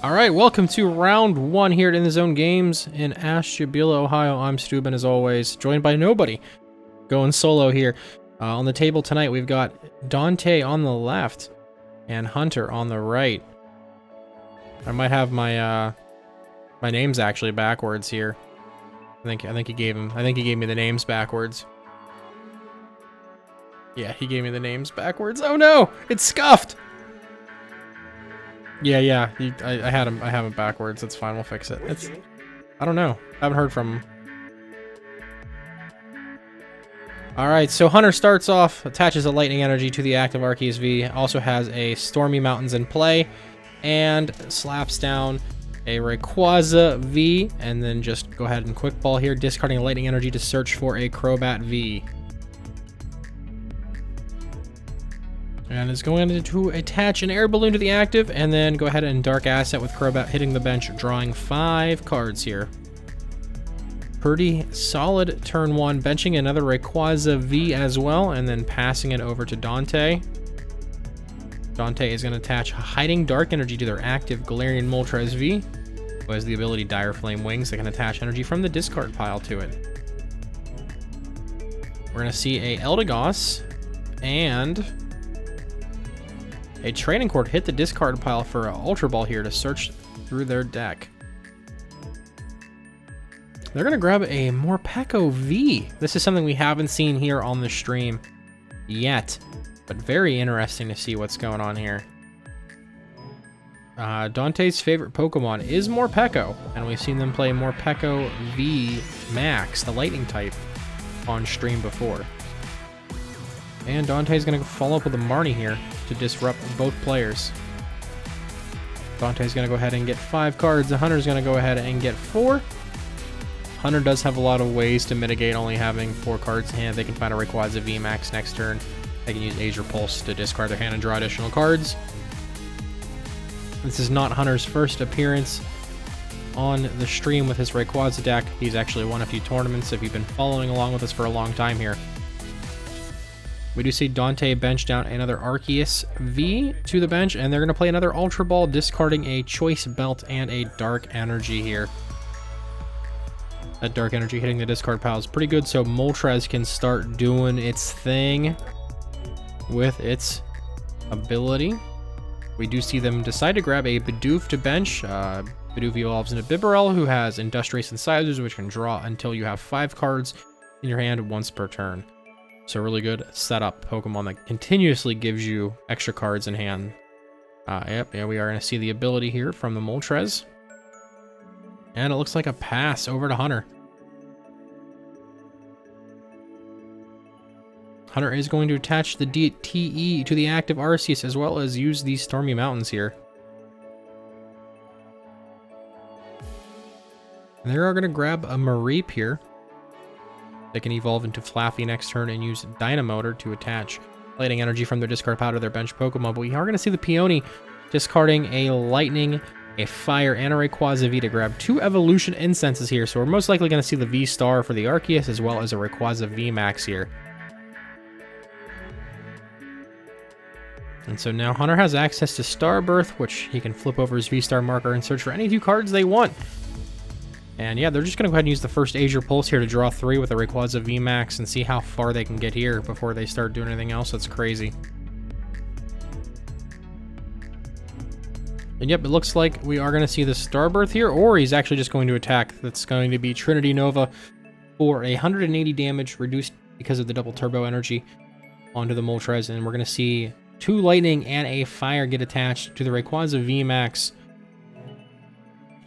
All right, welcome to round one here at In the Zone Games in Ashtabula, Ohio. I'm Steuben, as always, joined by nobody. Going solo here. On the table tonight, we've got Dante on the left and Hunter on the right. I might have my my names actually backwards here. I think he gave me the names backwards. Yeah, he gave me the names backwards. Oh no, it's scuffed. Yeah, I had him backwards. It's fine, we'll fix it. I don't know. I haven't heard from him. Alright, so Hunter starts off, attaches a lightning energy to the active Arceus V, also has a Stormy Mountains in play, and slaps down a Rayquaza V, and then just go ahead and quick ball here, discarding a lightning energy to search for a Crobat V. And is going to attach an air balloon to the active, and then go ahead and Dark Asset with Crobat hitting the bench, drawing 5 cards here. Pretty solid turn one, benching another Rayquaza V as well, and then passing it over to Dante. Dante is going to attach Hiding Dark Energy to their active Galarian Moltres V, who has the ability Dire Flame Wings that can attach energy from the discard pile to it. We're going to see a Eldegoss and a Training Court hit the discard pile for an Ultra Ball here to search through their deck. They're going to grab a Morpeko V. This is something we haven't seen here on the stream yet, but very interesting to see what's going on here. Dante's favorite Pokemon is Morpeko, and we've seen them play Morpeko V Max, the Lightning type, on stream before. And Dante's going to follow up with a Marnie here to disrupt both players. Dante's going to go ahead and get 5 cards. The Hunter's going to go ahead and get 4. Hunter does have a lot of ways to mitigate only having 4 cards in hand. They can find a Rayquaza V Max next turn. They can use Azure Pulse to discard their hand and draw additional cards. This is not Hunter's first appearance on the stream with his Rayquaza deck. He's actually won a few tournaments if you've been following along with us for a long time here. We do see Dante bench down another Arceus V to the bench, and they're going to play another Ultra Ball, discarding a Choice Belt and a Dark Energy here. That Dark Energy hitting the discard pile is pretty good, so Moltres can start doing its thing with its ability. We do see them decide to grab a Bidoof to bench. Bidoof evolves into Bibarel, who has Industrious Incisors, which can draw until you have 5 cards in your hand once per turn. So really good setup Pokemon that continuously gives you extra cards in hand. Yep, we are going to see the ability here from the Moltres. And it looks like a pass over to Hunter. Hunter is going to attach the DTE to the active Arceus, as well as use these Stormy Mountains here. And they are going to grab a Mareep here. They can evolve into Flaffy next turn and use Dynamotor to attach Lightning Energy from their discard pile to their bench Pokemon. But we are going to see the Peony discarding a Lightning, a Fire, and a Rayquaza V to grab 2 Evolution Incenses here. So we're most likely going to see the V-Star for the Arceus, as well as a Rayquaza V Max here. And so now Hunter has access to Starbirth, which he can flip over his V-Star marker and search for any 2 cards they want. And yeah, they're just going to go ahead and use the first Azure Pulse here to draw 3 with a Rayquaza V Max and see how far they can get here before they start doing anything else that's crazy. And yep, it looks like we are going to see the Starbirth here, or he's actually just going to attack. That's going to be Trinity Nova for 180 damage, reduced because of the double turbo energy onto the Moltres. And we're going to see 2 Lightning and a Fire get attached to the Rayquaza V Max.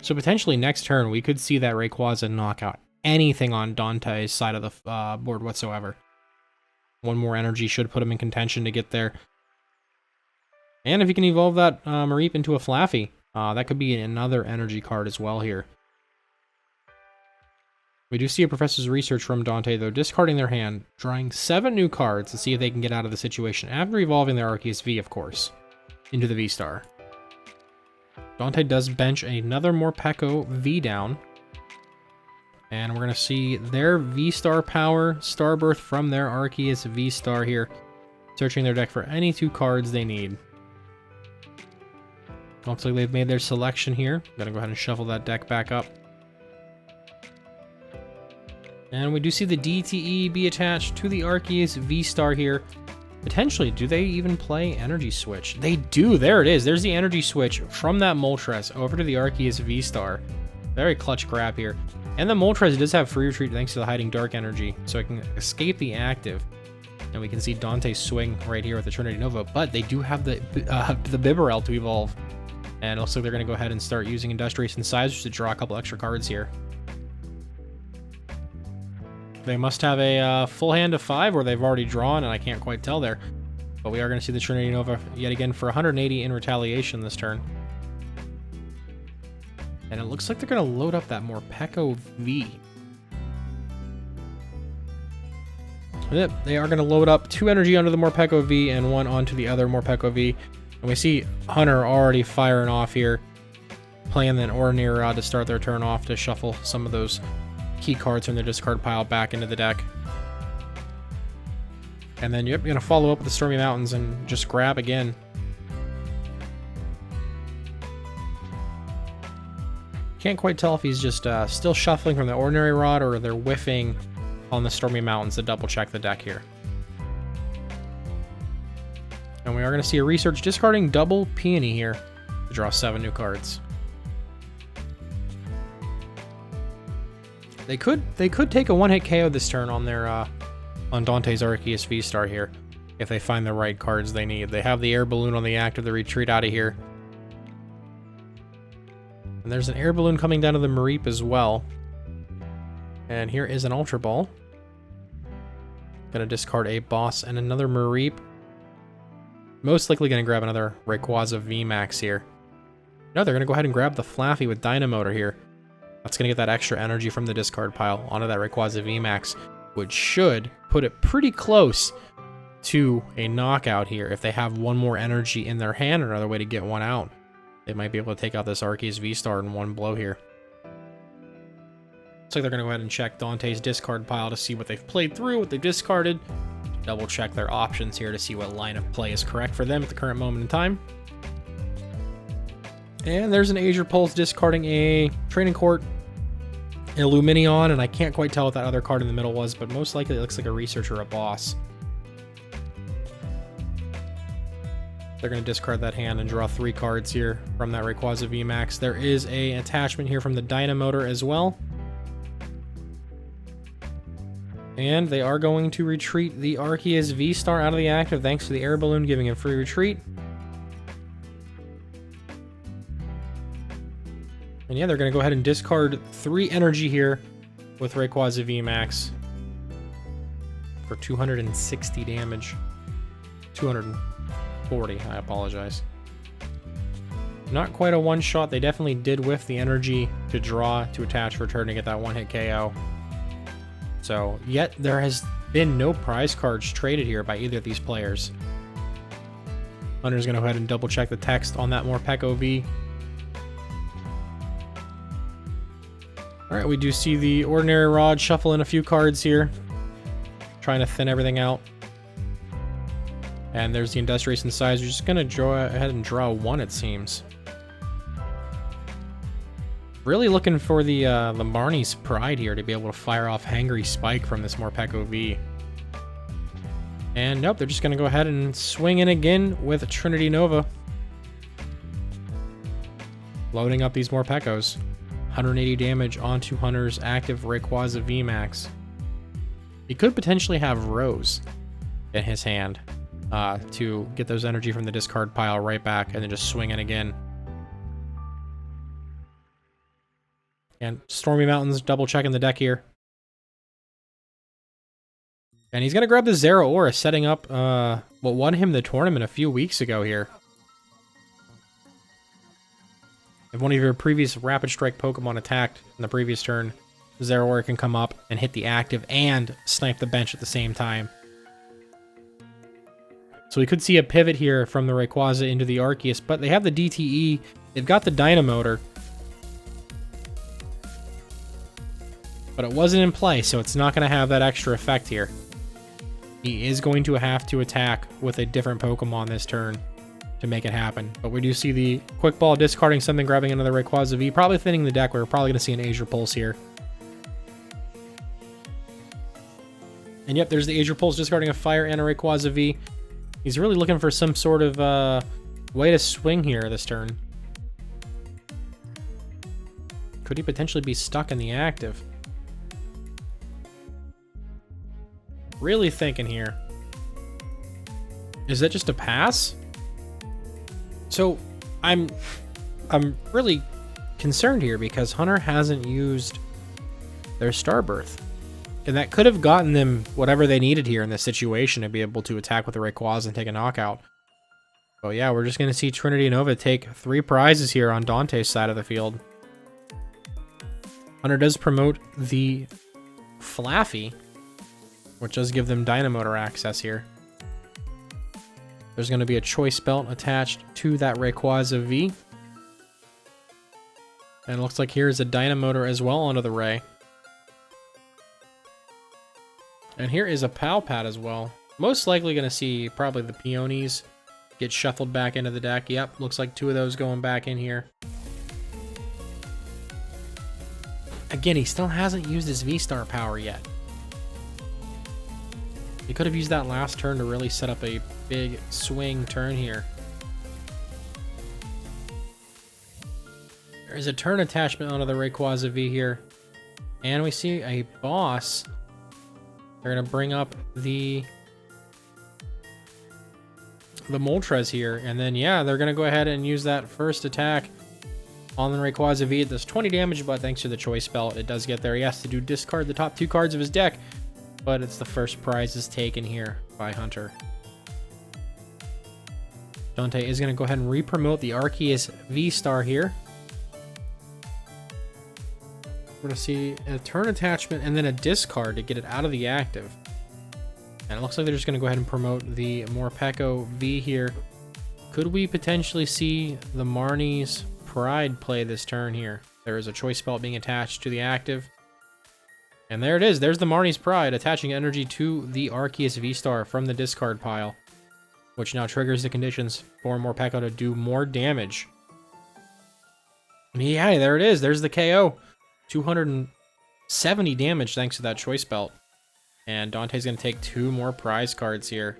So potentially next turn, we could see that Rayquaza knock out anything on Dante's side of the board whatsoever. 1 more energy should put him in contention to get there. And if you can evolve that Mareep into a Flaffy, that could be another energy card as well here. We do see a Professor's Research from Dante, though, discarding their hand, drawing 7 new cards to see if they can get out of the situation after evolving their Arceus V, of course, into the V-Star. Dante does bench another Morpeko V down. And we're going to see their V-Star power, Starbirth from their Arceus V-Star here, searching their deck for any 2 cards they need. Looks like they've made their selection here. I'm gonna go ahead and shuffle that deck back up. And we do see the DTE be attached to the Arceus V-Star here. Potentially, do they even play Energy Switch? They do. There it is. There's the Energy Switch from that Moltres over to the Arceus V-Star. Very clutch grab here. And the Moltres does have free retreat thanks to the Hiding Dark Energy, so it can escape the active. And we can see Dante swing right here with the Trinity Nova, but they do have the Bibarel to evolve. And it looks like they're going to go ahead and start using Industrious Incisors to draw a couple extra cards here. They must have a full hand of 5, or they've already drawn, and I can't quite tell there. But we are going to see the Trinity Nova yet again for 180 in retaliation this turn. And it looks like they're going to load up that Morpeko V. Yep, they are going to load up 2 energy onto the Morpeko V and 1 onto the other Morpeko V. And we see Hunter already firing off here, playing an Ordinary Rod to start their turn off to shuffle some of those key cards from their discard pile back into the deck. And then you're going to follow up with the Stormy Mountains and just grab again. Can't quite tell if he's just still shuffling from the Ordinary Rod or they're whiffing on the Stormy Mountains to double check the deck here. And we are going to see a Research discarding double Peony here to draw 7 new cards. They could take a one-hit KO this turn on their on Dante's Arceus V-Star here if they find the right cards they need. They have the Air Balloon on the active, the retreat out of here. And there's an Air Balloon coming down to the Mareep as well. And here is an Ultra Ball. Gonna discard a Boss and another Mareep. Most likely gonna grab another Rayquaza VMAX here. No, they're gonna go ahead and grab the Flaffy with Dynamotor here. That's going to get that extra energy from the discard pile onto that Rayquaza VMAX, which should put it pretty close to a knockout here. If they have one more energy in their hand or another way to get one out, they might be able to take out this Arceus V-Star in one blow here. Looks like they're going to go ahead and check Dante's discard pile to see what they've played through, what they've discarded. Double check their options here to see what line of play is correct for them at the current moment in time. And there's an Azure Pulse discarding a Training Court, Illuminion, and I can't quite tell what that other card in the middle was, but most likely it looks like a Research or a Boss. They're going to discard that hand and draw 3 cards here from that Rayquaza VMAX. There is an attachment here from the Dynamotor as well. And they are going to retreat the Arceus V-Star out of the active thanks to the Air Balloon giving him free retreat. And yeah, they're going to go ahead and discard 3 energy here with Rayquaza VMAX for 260 damage. 240, I apologize. Not quite a one-shot. They definitely did whiff the energy to draw to attach for turn to get that one-hit KO. So, yet there has been no prize cards traded here by either of these players. Hunter's going to go ahead and double-check the text on that Morpeko V. Alright, we do see the Ordinary Rod shuffle in a few cards here. Trying to thin everything out. And there's the Industrious Incisor. Just going to go ahead and draw 1, it seems. Really looking for the Marnie's Pride here to be able to fire off Hangry Spike from this Morpeko V. And nope, they're just going to go ahead and swing in again with Trinity Nova. Loading up these Morpekos. 180 damage onto Hunter's active Rayquaza VMAX. He could potentially have Rose in his hand to get those energy from the discard pile right back and then just swing in again. And Stormy Mountains double checking the deck here. And he's going to grab the Zeraora, setting up what won him the tournament a few weeks ago here. If one of your previous Rapid Strike Pokemon attacked in the previous turn, Zeraora can come up and hit the active and snipe the bench at the same time. So we could see a pivot here from the Rayquaza into the Arceus, but they have the DTE, they've got the Dynamotor. But it wasn't in play, so it's not going to have that extra effect here. He is going to have to attack with a different Pokemon this turn to make it happen. But we do see the Quick Ball discarding something, grabbing another Rayquaza V, probably thinning the deck. We're probably going to see an Azure Pulse here. And yep, there's the Azure Pulse discarding a Fire and a Rayquaza V. He's really looking for some sort of way to swing here this turn. Could he potentially be stuck in the active? Really thinking here. Is that just a pass? So I'm really concerned here because Hunter hasn't used their Starbirth. And that could have gotten them whatever they needed here in this situation to be able to attack with the Rayquaza and take a knockout. So yeah, we're just going to see Trinity Nova take 3 prizes here on Dante's side of the field. Hunter does promote the Flaffy, which does give them Dynamotor access here. There's going to be a Choice Belt attached to that Rayquaza V. And it looks like here's a Dynamotor as well onto the Ray. And here is a Pal Pad as well. Most likely going to see probably the Peonies get shuffled back into the deck. Yep, looks like 2 of those going back in here. Again, he still hasn't used his V-Star power yet. He could have used that last turn to really set up a big swing turn here. There's a turn attachment onto the Rayquaza V here. And we see a boss. They're going to bring up the Moltres here. And then, yeah, they're going to go ahead and use that first attack on the Rayquaza V. It does 20 damage, but thanks to the Choice Belt, it does get there. He has to discard the top 2 cards of his deck. But it's the first prizes taken here by Hunter. Dante is going to go ahead and re-promote the Arceus V-Star here. We're going to see a turn attachment and then a discard to get it out of the active. And it looks like they're just going to go ahead and promote the Morpeko V here. Could we potentially see the Marnie's Pride play this turn here? There is a Choice Belt being attached to the active. And there it is. There's the Marnie's Pride, attaching energy to the Arceus V-Star from the discard pile, which now triggers the conditions for Morpeko to do more damage. And yeah, there it is. There's the KO. 270 damage thanks to that Choice Belt. And Dante's going to take 2 more prize cards here.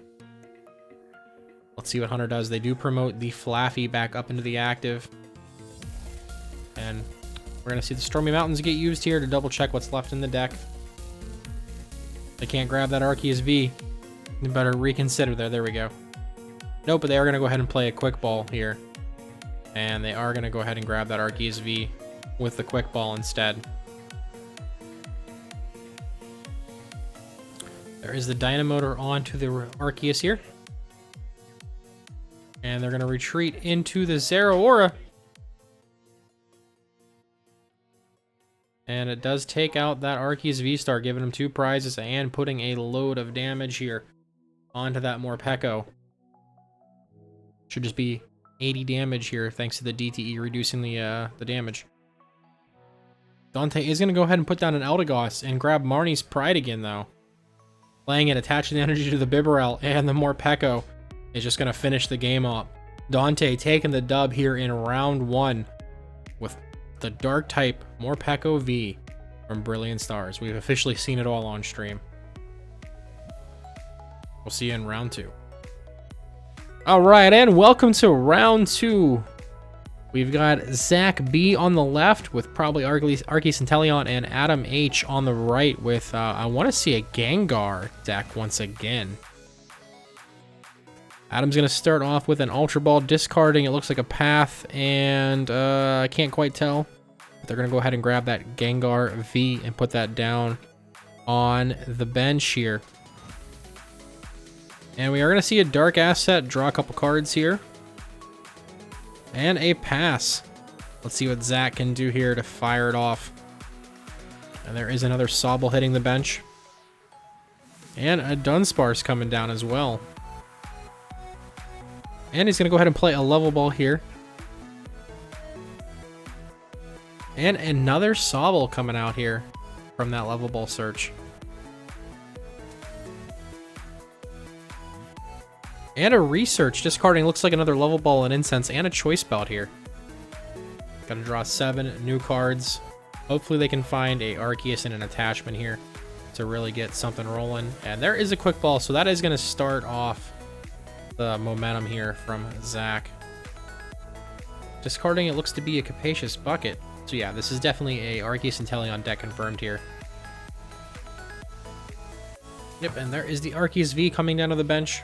Let's see what Hunter does. They do promote the Flaffy back up into the active. And we're going to see the Stormy Mountains get used here to double check what's left in the deck. They can't grab that Arceus V. You better reconsider there. There we go. Nope, but they are going to go ahead and play a Quick Ball here. And they are going to go ahead and grab that Arceus V with the Quick Ball instead. There is the Dynamotor onto the Arceus here. And they're going to retreat into the Zeraora. And it does take out that Arceus V-Star, giving him 2 prizes and putting a load of damage here onto that Morpeko. Should just be 80 damage here, thanks to the DTE reducing the damage. Dante is going to go ahead and put down an Eldegoss and grab Marnie's Pride again, though. Playing it, attaching the energy to the Bibarel, and the Morpeko is just going to finish the game up. Dante taking the dub here in round 1 with the Dark type Morpeko V from Brilliant Stars. We've officially seen it all on stream. We'll see you in round 2. All right, and welcome to round 2. We've got Zach B on the left with probably Arceus Inteleon and Adam H on the right with, I want to see a Gengar deck once again. Adam's going to start off with an Ultra Ball discarding. It looks like a Path, and I can't quite tell. But they're going to go ahead and grab that Gengar V and put that down on the bench here. And we are going to see a Dark Asset, draw a couple cards here. And a pass. Let's see what Zach can do here to fire it off. And there is another Sobble hitting the bench. And a Dunsparce coming down as well. And he's going to go ahead and play a Level Ball here. And another Sobble coming out here from that Level Ball search. And a research. Discarding looks like another level ball, an incense, and a choice belt here. Gotta draw 7 new cards. Hopefully they can find a Arceus and an attachment here to really get something rolling. And there is a quick ball, so that is going to start off the momentum here from Zach. Discarding, it looks to be a Capacious Bucket. So yeah, this is definitely a Arceus and Inteleon deck confirmed here. Yep, and there is the Arceus V coming down to the bench.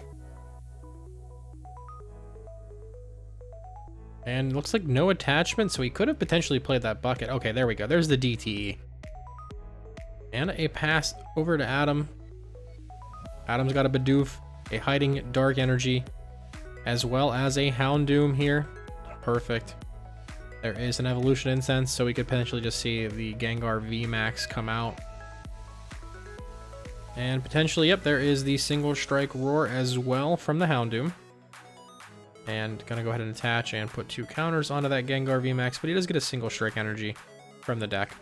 And looks like no attachment, so he could have potentially played that bucket. Okay, there we go. There's the DTE. And a pass over to Adam. Adam's got a Bidoof, a Hiding Dark Energy, as well as a Houndoom here. Perfect. There is an Evolution Incense, so we could potentially just see the Gengar VMAX come out. And potentially, yep, there is the Single Strike Roar as well from the Houndoom. And gonna go ahead and attach and put 2 counters onto that Gengar VMAX, but he does get a Single Strike Energy from the deck.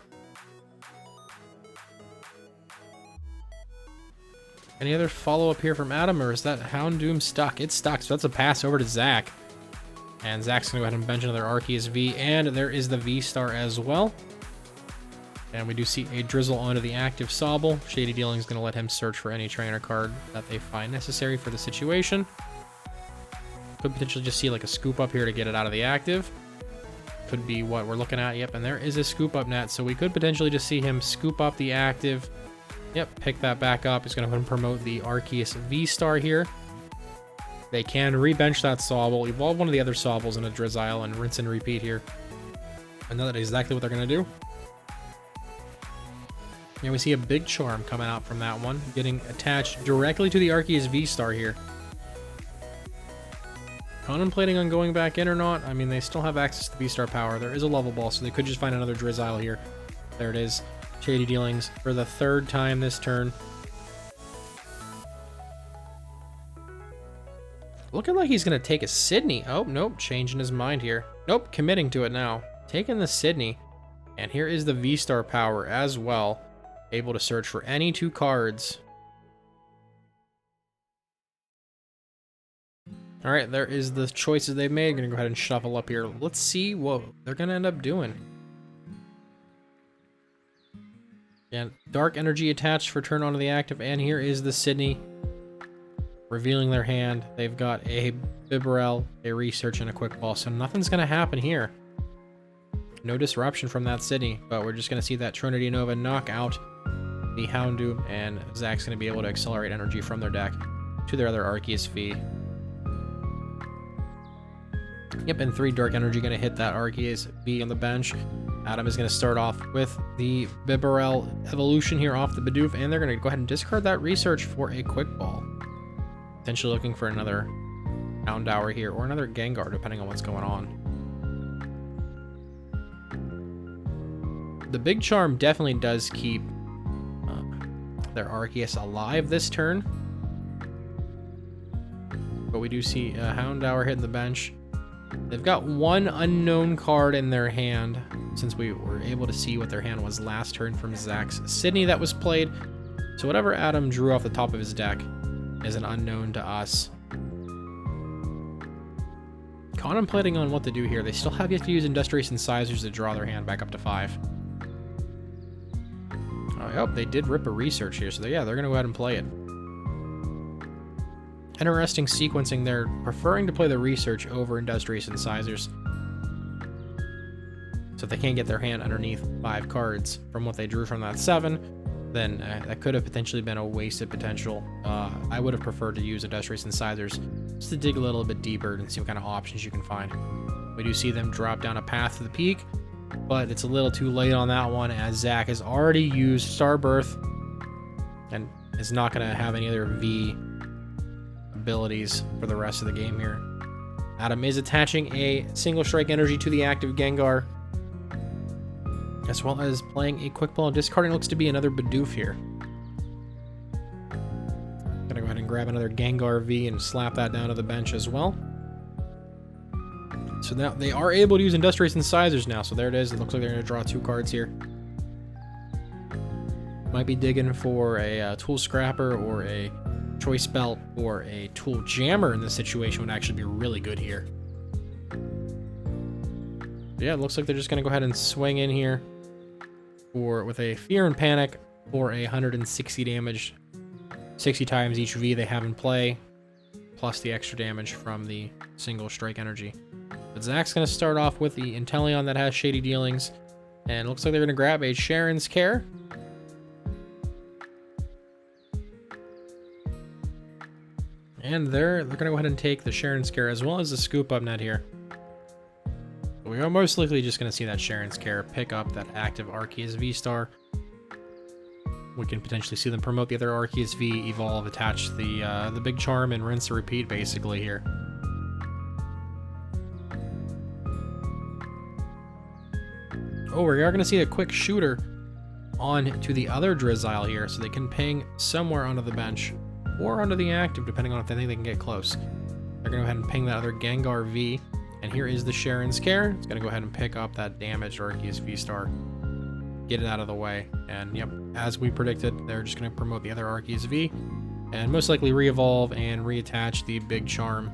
Any other follow-up here from Adam, or is that Houndoom stuck? It's stuck, so that's a pass over to Zach. And Zach's gonna go ahead and bench another Arceus V, and there is the V-Star as well. And we do see a Drizzle onto the active Sobble. Shady Dealing is gonna let him search for any trainer card that they find necessary for the situation. Could potentially just see like a scoop up here to get it out of the active. Could be what we're looking at. Yep, and there is a scoop up net, so we could potentially just see him scoop up the active. Yep, pick that back up. He's going to go ahead and promote the Arceus V-Star here. They can rebench that Sobble, evolve one of the other Sobbles in a Drizzile, and rinse and repeat here. I know that's exactly what they're going to do. And we see a Big Charm coming out from that one, getting attached directly to the Arceus V-Star here. Contemplating on going back in or not. I mean, they still have access to V-Star power. There is a level ball, so they could just find another Drizzile here. There it is. Shady Dealings for the 3rd time this turn. Looking like he's going to take a Sydney. Oh, nope. Changing his mind here. Nope. Committing to it now. Taking the Sydney. And here is the V-Star power as well. Able to search for any 2 cards. All right, there is the choices they've made. Gonna go ahead and shuffle up here. Let's see what they're gonna end up doing. Yeah, Dark Energy attached for turn onto the active, and here is the Sydney. Revealing their hand. They've got a Bibarel, a Research, and a Quick Ball, so nothing's gonna happen here. No disruption from that Sydney, but we're just gonna see that Trinity Nova knock out the Houndoom, and Zach's gonna be able to accelerate energy from their deck to their other Arceus V. Yep, and 3 Dark Energy going to hit that Arceus V on the bench. Adam is going to start off with the Bibarel Evolution here off the Bidoof, and they're going to go ahead and discard that Research for a Quick Ball. Potentially looking for another Houndour here, or another Gengar, depending on what's going on. The Big Charm definitely does keep their Arceus alive this turn. But we do see a Houndour hitting the bench. They've got 1 unknown card in their hand, since we were able to see what their hand was last turn from Zach's Sydney that was played. So whatever Adam drew off the top of his deck is an unknown to us. Contemplating on what to do here. They still have yet to use Industrious Incisors to draw their hand back up to 5. Oh, they did rip a Research here, so yeah, they're going to go ahead and play it. Interesting sequencing. They're preferring to play the Research over Industrious Incisors, so if they can't get their hand underneath 5 cards from what they drew from that 7, then that could have potentially been a wasted potential. I would have preferred to use Industrious Incisors just to dig a little bit deeper and see what kind of options you can find. We do see them drop down a Path to the Peak, but it's a little too late on that one, as Zach has already used Starbirth and is not going to have any other V abilities for the rest of the game here. Adam is attaching a Single Strike Energy to the active Gengar, as well as playing a Quick Ball and discarding looks to be another Bidoof here. Gonna go ahead and grab another Gengar V and slap that down to the bench as well. So now they are able to use Industrious Incisors now, so there it is. It looks like they're going to draw 2 cards here. Might be digging for a Tool Scrapper or a Choice Belt or a Tool Jammer in this situation would actually be really good here. But yeah, it looks like they're just going to go ahead and swing in here with a Fear and Panic for a 160 damage, 60 times each V they have in play, plus the extra damage from the single strike energy. But Zach's going to start off with the Inteleon that has Shady Dealings, and it looks like they're going to grab a Sharon's Care. And they're going to go ahead and take the Sharon's Care as well as the Scoop Up Net here. We are most likely just going to see that Sharon's Care pick up that active Arceus V-Star. We can potentially see them promote the other Arceus V, evolve, attach the Big Charm, and rinse and repeat basically here. Oh, we are going to see a quick shooter on to the other Drizzile here, so they can ping somewhere onto the bench or onto the active, depending on if they think they can get close. They're going to go ahead and ping that other Gengar V, and here is the Sharon's Care. It's going to go ahead and pick up that damaged Arceus V-Star, get it out of the way, and yep, as we predicted, they're just going to promote the other Arceus V, and most likely re-evolve and reattach the Big Charm,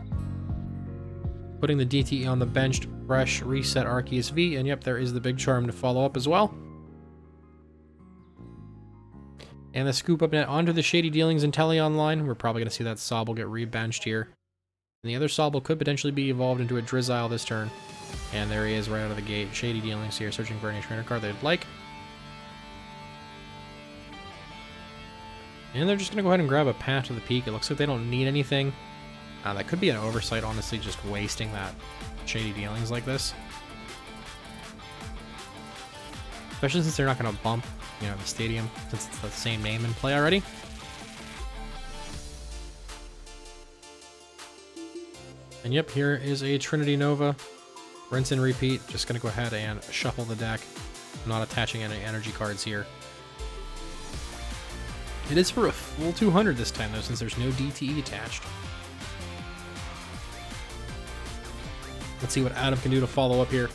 putting the DTE on the benched, fresh, reset Arceus V, and yep, there is the Big Charm to follow up as well. And the Scoop Up Net onto the Shady Dealings Inteleon line. We're probably going to see that Sobble get re-benched here. And the other Sobble could potentially be evolved into a Drizzile this turn. And there he is right out of the gate. Shady Dealings here, searching for any trainer card they'd like. And they're just going to go ahead and grab a Path to the Peak. It looks like they don't need anything. That could be an oversight, honestly, just wasting that Shady Dealings like this. Especially since they're not going to bump, you know, the stadium, since it's the same name in play already. And yep, here is a Trinity Nova. Rinse and repeat. Just going to go ahead and shuffle the deck. I'm not attaching any energy cards here. It is for a full 200 this time, though, since there's no DTE attached. Let's see what Adam can do to follow up here.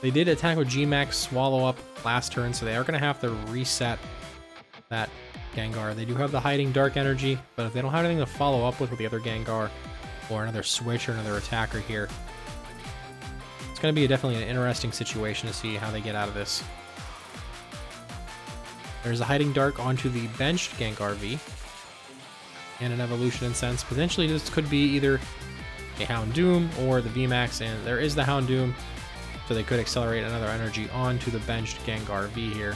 They did attack with G-Max Swallow Up last turn, so they are going to have to reset that Gengar. They do have the Hiding Dark Energy, but if they don't have anything to follow up with the other Gengar, or another switch or another attacker here, it's going to be definitely an interesting situation to see how they get out of this. There's a Hiding Dark onto the benched Gengar V, and an Evolution Incense. Potentially this could be either a Houndoom or the VMAX, and there is the Houndoom, so they could accelerate another energy onto the benched Gengar V here.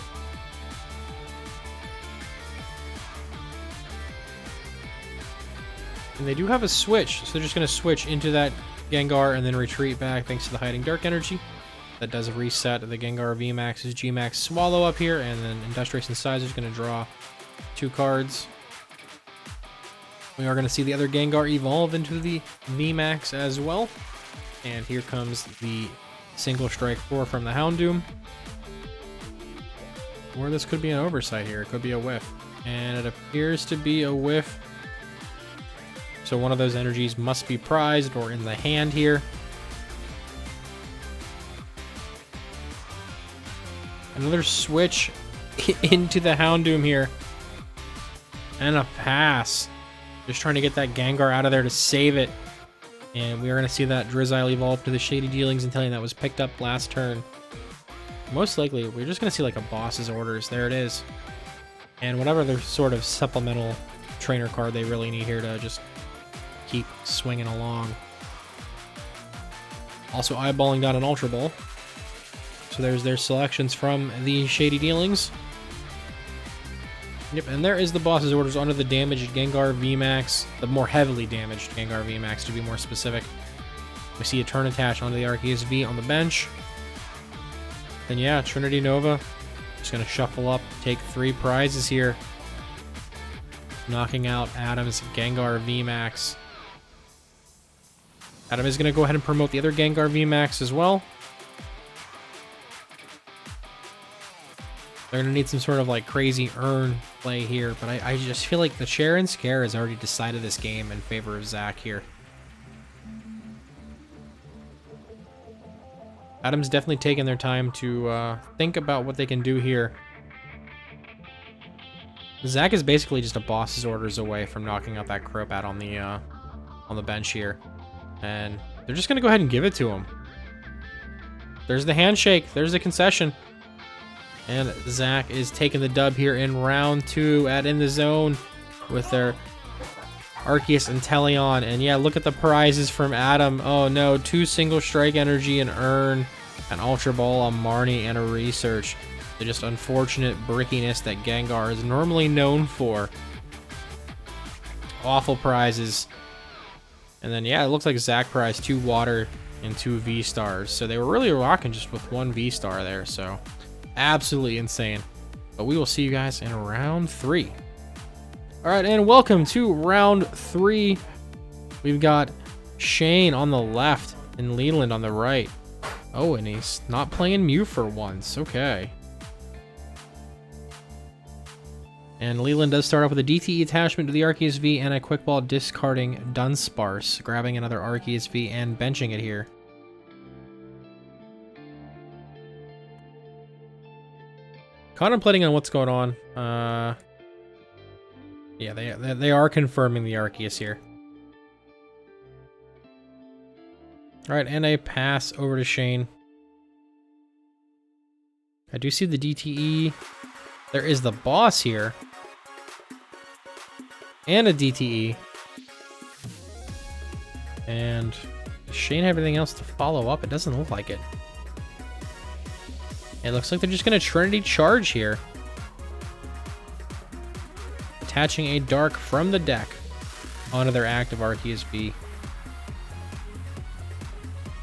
And they do have a switch, so they're just going to switch into that Gengar and then retreat back thanks to the Hiding Dark Energy. That does reset the Gengar VMAX's G-Max Swallow Up here, and then Industrious Incisor is going to draw 2 cards. We are going to see the other Gengar evolve into the VMAX as well. And here comes the Single Strike 4 from the Houndoom. Or this could be an oversight here. It could be a whiff. And it appears to be a whiff. So one of those energies must be prized or in the hand here. Another switch into the Houndoom here. And a pass. Just trying to get that Gengar out of there to save it. And we are going to see that Drizzile evolve to the Shady Dealings Inteleon that was picked up last turn. Most likely, we're just going to see like a boss's orders. There it is. And whatever their sort of supplemental trainer card they really need here to just keep swinging along. Also eyeballing down an Ultra Ball. So there's their selections from the Shady Dealings. Yep, and there is the boss's orders onto the damaged Gengar VMAX, the more heavily damaged Gengar VMAX to be more specific. We see a turn attached onto the Arceus V on the bench. Then yeah, Trinity Nova just going to shuffle up, take 3 prizes here. Knocking out Adam's Gengar VMAX. Adam is going to go ahead and promote the other Gengar VMAX as well. They're going to need some sort of like crazy earn play here, but I just feel like the Sharon's Care has already decided this game in favor of Zach here. Adam's definitely taken their time to think about what they can do here. Zach is basically just a boss's orders away from knocking out that Crobat on the bench here. And they're just going to go ahead and give it to him. There's the handshake. There's the concession. And Zach is taking the dub here in round 2 at In the Zone with their Arceus and Teleon. And yeah, look at the prizes from Adam. Oh no, 2 single strike energy and earn, an Ultra Ball, a Marnie, and a research. The just unfortunate brickiness that Gengar is normally known for. Awful prizes. And then yeah, it looks like Zach prized 2 water and 2 V-stars. So they were really rocking just with 1 V-star there. So absolutely insane. But we will see you guys in round 3. All right, and welcome to round 3. We've got Shane on the left and Leland on the right. Oh, and he's not playing Mew for once. Okay. And Leland does start off with a DTE attachment to the Arceus V and a Quick Ball, discarding Dunsparce, grabbing another Arceus V and benching it here. Contemplating on what's going on. Yeah, they are confirming the Arceus here. All right, and a pass over to Shane. I do see the DTE. There is the boss here. And a DTE. And does Shane have anything else to follow up? It doesn't look like it. It looks like they're just going to Trinity Charge here. Attaching a Dark from the deck onto their active Arceus V.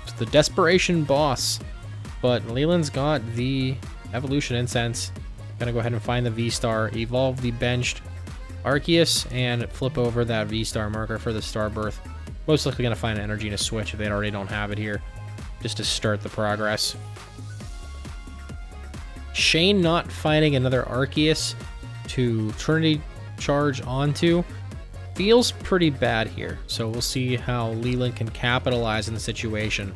It's the Desperation boss. But Leland's got the Evolution Incense. Gonna go ahead and find the V-Star, evolve the benched Arceus, and flip over that V-Star marker for the Starbirth. Most likely gonna find an energy and a switch if they already don't have it here, just to start the progress. Shane not finding another Arceus to Trinity Charge onto feels pretty bad here, so we'll see how Leland can capitalize in the situation.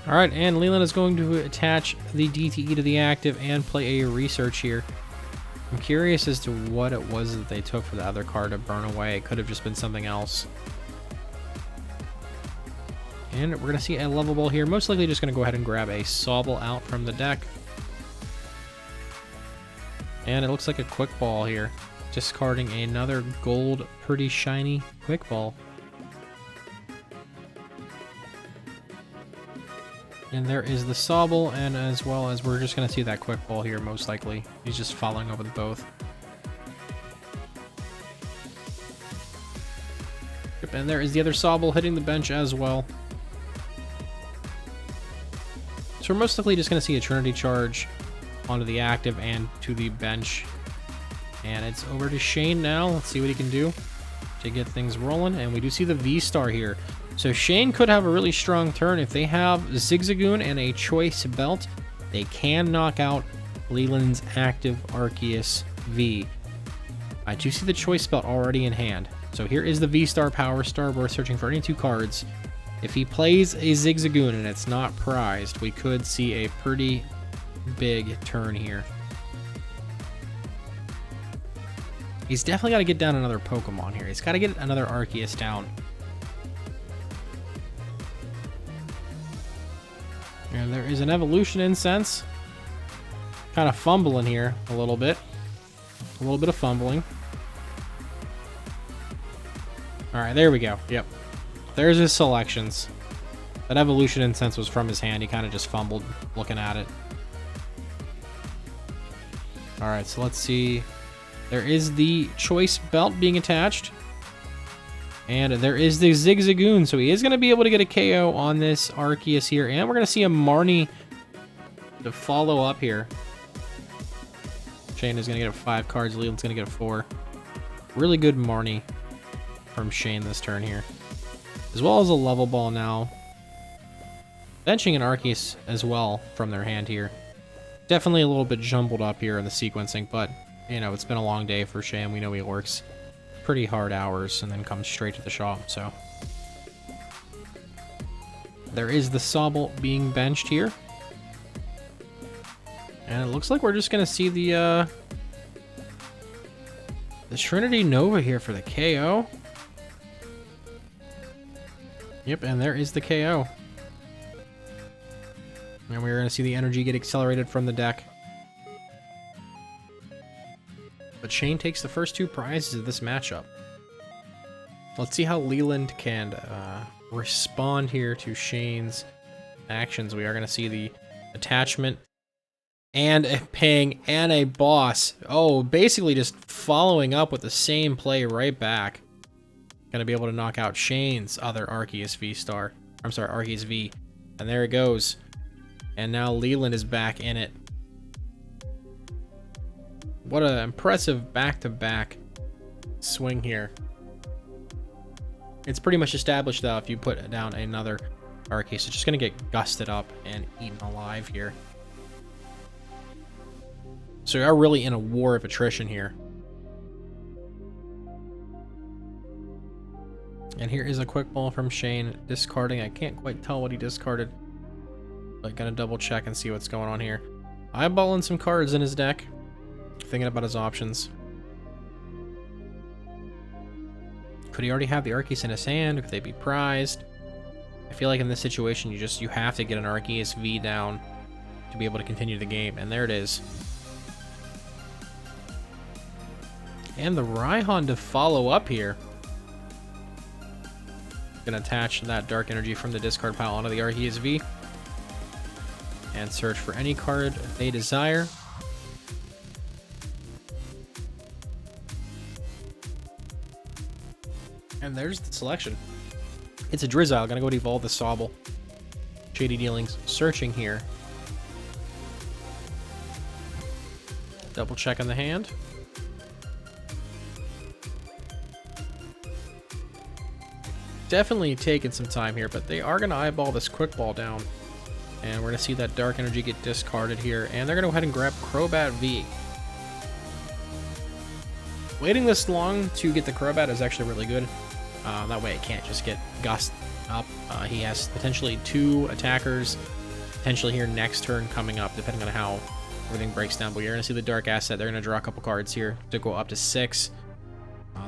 Alright, and Leland is going to attach the DTE to the active and play a research here. I'm curious as to what it was that they took for the other card to burn away. It could have just been something else. And we're going to see a level ball here. Most likely just going to go ahead and grab a Sobble out from the deck. And it looks like a Quick Ball here. Discarding another gold, pretty shiny Quick Ball. And there is the Sobble, and as well as we're just going to see that Quick Ball here, most likely. He's just following up with both. Yep, and there is the other Sobble hitting the bench as well. So we're most likely just going to see a Trinity Charge onto the active and to the bench. And it's over to Shane now. Let's see what he can do to get things rolling. And we do see the V-Star here. So Shane could have a really strong turn. If they have Zigzagoon and a Choice Belt, they can knock out Leland's active Arceus V. I do see the Choice Belt already in hand. So here is the V-Star Power Starbirth, searching for any 2 cards. If he plays a Zigzagoon and it's not prized, we could see a pretty big turn here. He's definitely got to get down another Pokemon here. He's got to get another Arceus down. And there is an Evolution Incense. Kind of fumbling here a little bit. A little bit of fumbling. Alright, there we go. Yep. There's his selections. That Evolution Incense was from his hand. He kind of just fumbled looking at it. Alright, so let's see. There is the Choice Belt being attached. And there is the Zigzagoon, so he is going to be able to get a KO on this Arceus here. And we're going to see a Marnie to follow up here. Shane is going to get 5 cards. Leland's going to get 4. Really good Marnie from Shane this turn here. As well as a level ball now. Benching an Arceus as well from their hand here. Definitely a little bit jumbled up here in the sequencing, but, you know, it's been a long day for Shane. We know he works pretty hard hours and then comes straight to the shop, so. There is the Sobble being benched here. And it looks like we're just gonna see the Trinity Nova here for the KO. Yep, and there is the KO. And we're gonna see the energy get accelerated from the deck. But Shane takes the first 2 prizes of this matchup. Let's see how Leland can respond here to Shane's actions. We are going to see the attachment and a ping and a boss. Oh, basically just following up with the same play right back. Going to be able to knock out Shane's other Arceus V star. I'm sorry, Arceus V. And there it goes. And now Leland is back in it. What an impressive back-to-back swing here. It's pretty much established, though, if you put down another Arceus, it's just going to get gusted up and eaten alive here. So we are really in a war of attrition here. And here is a quick ball from Shane, discarding. I can't quite tell what he discarded, but gonna double check and see what's going on here. Eyeballing some cards in his deck, thinking about his options. Could he already have the Arceus in his hand? Could they be prized? I feel like in this situation, you have to get an Arceus V down to be able to continue the game, and there it is. And the Raihan to follow up here. Gonna attach that dark energy from the discard pile onto the Arceus V and search for any card they desire. And there's the selection. It's a Drizzile. Gonna go to evolve the Sobble. Shady Dealings searching here. Double check on the hand. Definitely taking some time here, but they are going to eyeball this quick ball down. And we're going to see that dark energy get discarded here. And they're going to go ahead and grab Crobat V. Waiting this long to get the Crobat is actually really good. That way it can't just get gussed up. He has potentially 2 attackers, potentially here next turn coming up, depending on how everything breaks down. But you're going to see the dark asset. They're going to draw a couple cards here to go up to 6.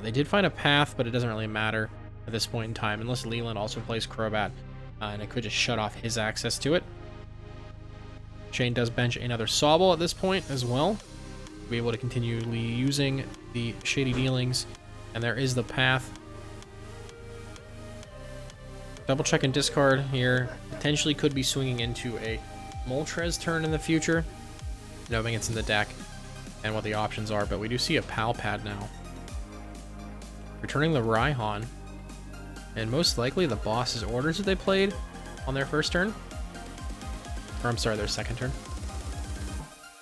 They did find a path, but it doesn't really matter at this point in time, unless Leland also plays Crobat, and it could just shut off his access to it. Shane does bench another Sobble at this point as well, to be able to continually using the Shady Dealings, and there is the path. Double check and discard here. Potentially could be swinging into a Moltres turn in the future, knowing it's in the deck and what the options are, but we do see a Pal Pad now. Returning the Raihan. And most likely the boss's orders that they played on their first turn. Or I'm sorry, their second turn.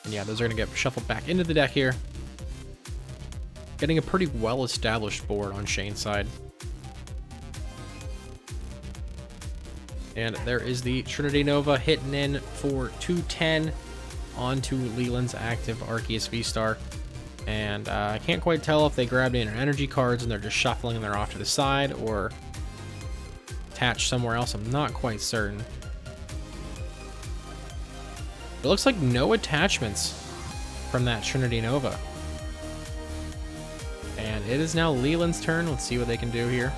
And yeah, those are going to get shuffled back into the deck here. Getting a pretty well-established board on Shane's side. And there is the Trinity Nova hitting in for 210 onto Leland's active Arceus V-Star. And I can't quite tell if they grabbed in energy cards and they're just shuffling and they're off to the side, or attached somewhere else. I'm not quite certain. It looks like no attachments from that Trinity Nova. And it is now Leland's turn. Let's see what they can do here.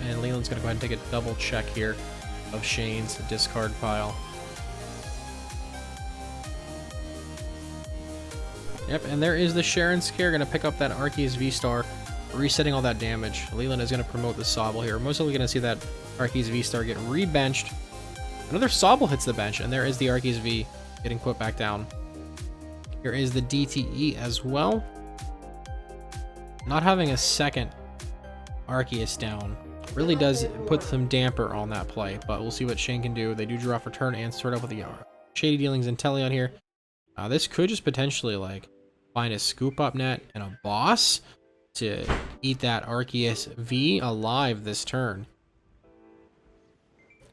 And Leland's going to go ahead and take a double check here of Shane's discard pile. Yep, and there is the Sharon Scare. Going to pick up that Arceus V-Star, resetting all that damage. Leland is going to promote the Sobble here. Most likely going to see that Arceus V-Star get re-benched. Another Sobble hits the bench, and there is the Arceus V getting put back down. Here is the DTE as well. Not having a second Arceus down really does put some damper on that play, but we'll see what Shane can do. They do draw for turn and start up with the Shady Dealings and Teleon here. This could just potentially like find a scoop up net and a boss to eat that Arceus V alive this turn.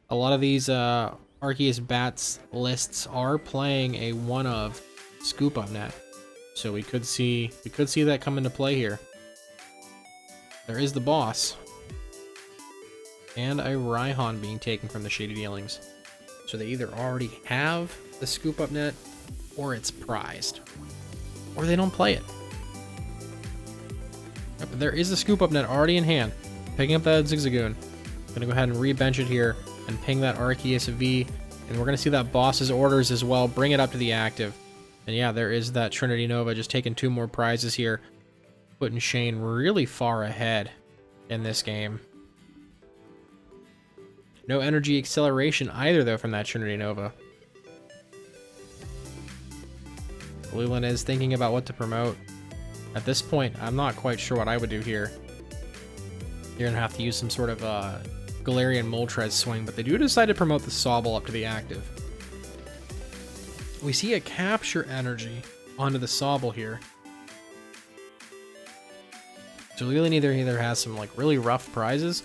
A lot of these Arceus Bats lists are playing a one of scoop up net, so we could see that come into play here. There is the boss and a Raihan being taken from the Shady Dealings. So So they either already have the Scoop Up Net, or it's prized, or they don't play it. Yep, but there is a Scoop Up Net already in hand. Picking up that Zigzagoon. Gonna go ahead and re-bench it here and ping that Arceus V. And we're gonna see that boss's orders as well. Bring it up to the active. And yeah, there is that Trinity Nova just taking 2 more prizes here. Putting Shane really far ahead in this game. No energy acceleration either, though, from that Trinity Nova. Leland is thinking about what to promote. At this point, I'm not quite sure what I would do here. You're going to have to use some sort of Galarian Moltres swing, but they do decide to promote the Sobble up to the active. We see a Capture Energy onto the Sobble here. So Leland either has some like really rough prizes,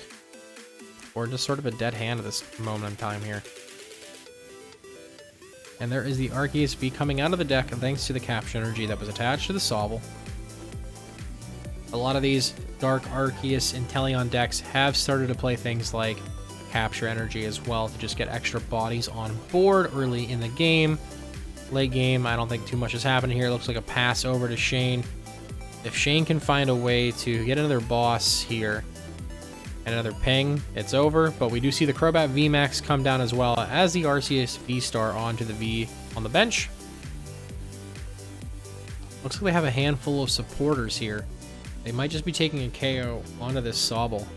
or just sort of a dead hand at this moment in time here. And there is the Arceus V coming out of the deck thanks to the Capture Energy that was attached to the Sobble. A lot of these Dark Arceus Inteleon decks have started to play things like Capture Energy as well to just get extra bodies on board early in the game. Late game, I don't think too much is happening here. It looks like a pass over to Shane. If Shane can find a way to get another boss here and another ping, it's over. But we do see the Crobat VMAX come down as well as the Arceus V-Star onto the V on the bench. Looks like they have a handful of supporters here. They might just be taking a KO onto this Sobble.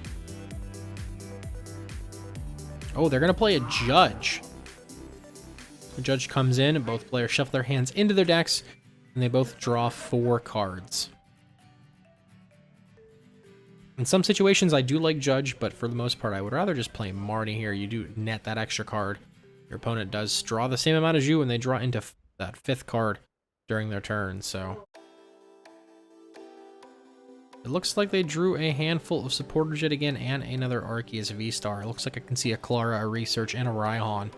Oh, they're going to play a Judge. The Judge comes in, and both players shuffle their hands into their decks, and they both draw 4 cards. In some situations, I do like Judge, but for the most part, I would rather just play Marnie here. You do net that extra card. Your opponent does draw the same amount as you, and they draw into that 5th card during their turn, so... It looks like they drew a handful of supporters yet again, and another Arceus V-Star. It looks like I can see a Clara, a Research, and a Raihan.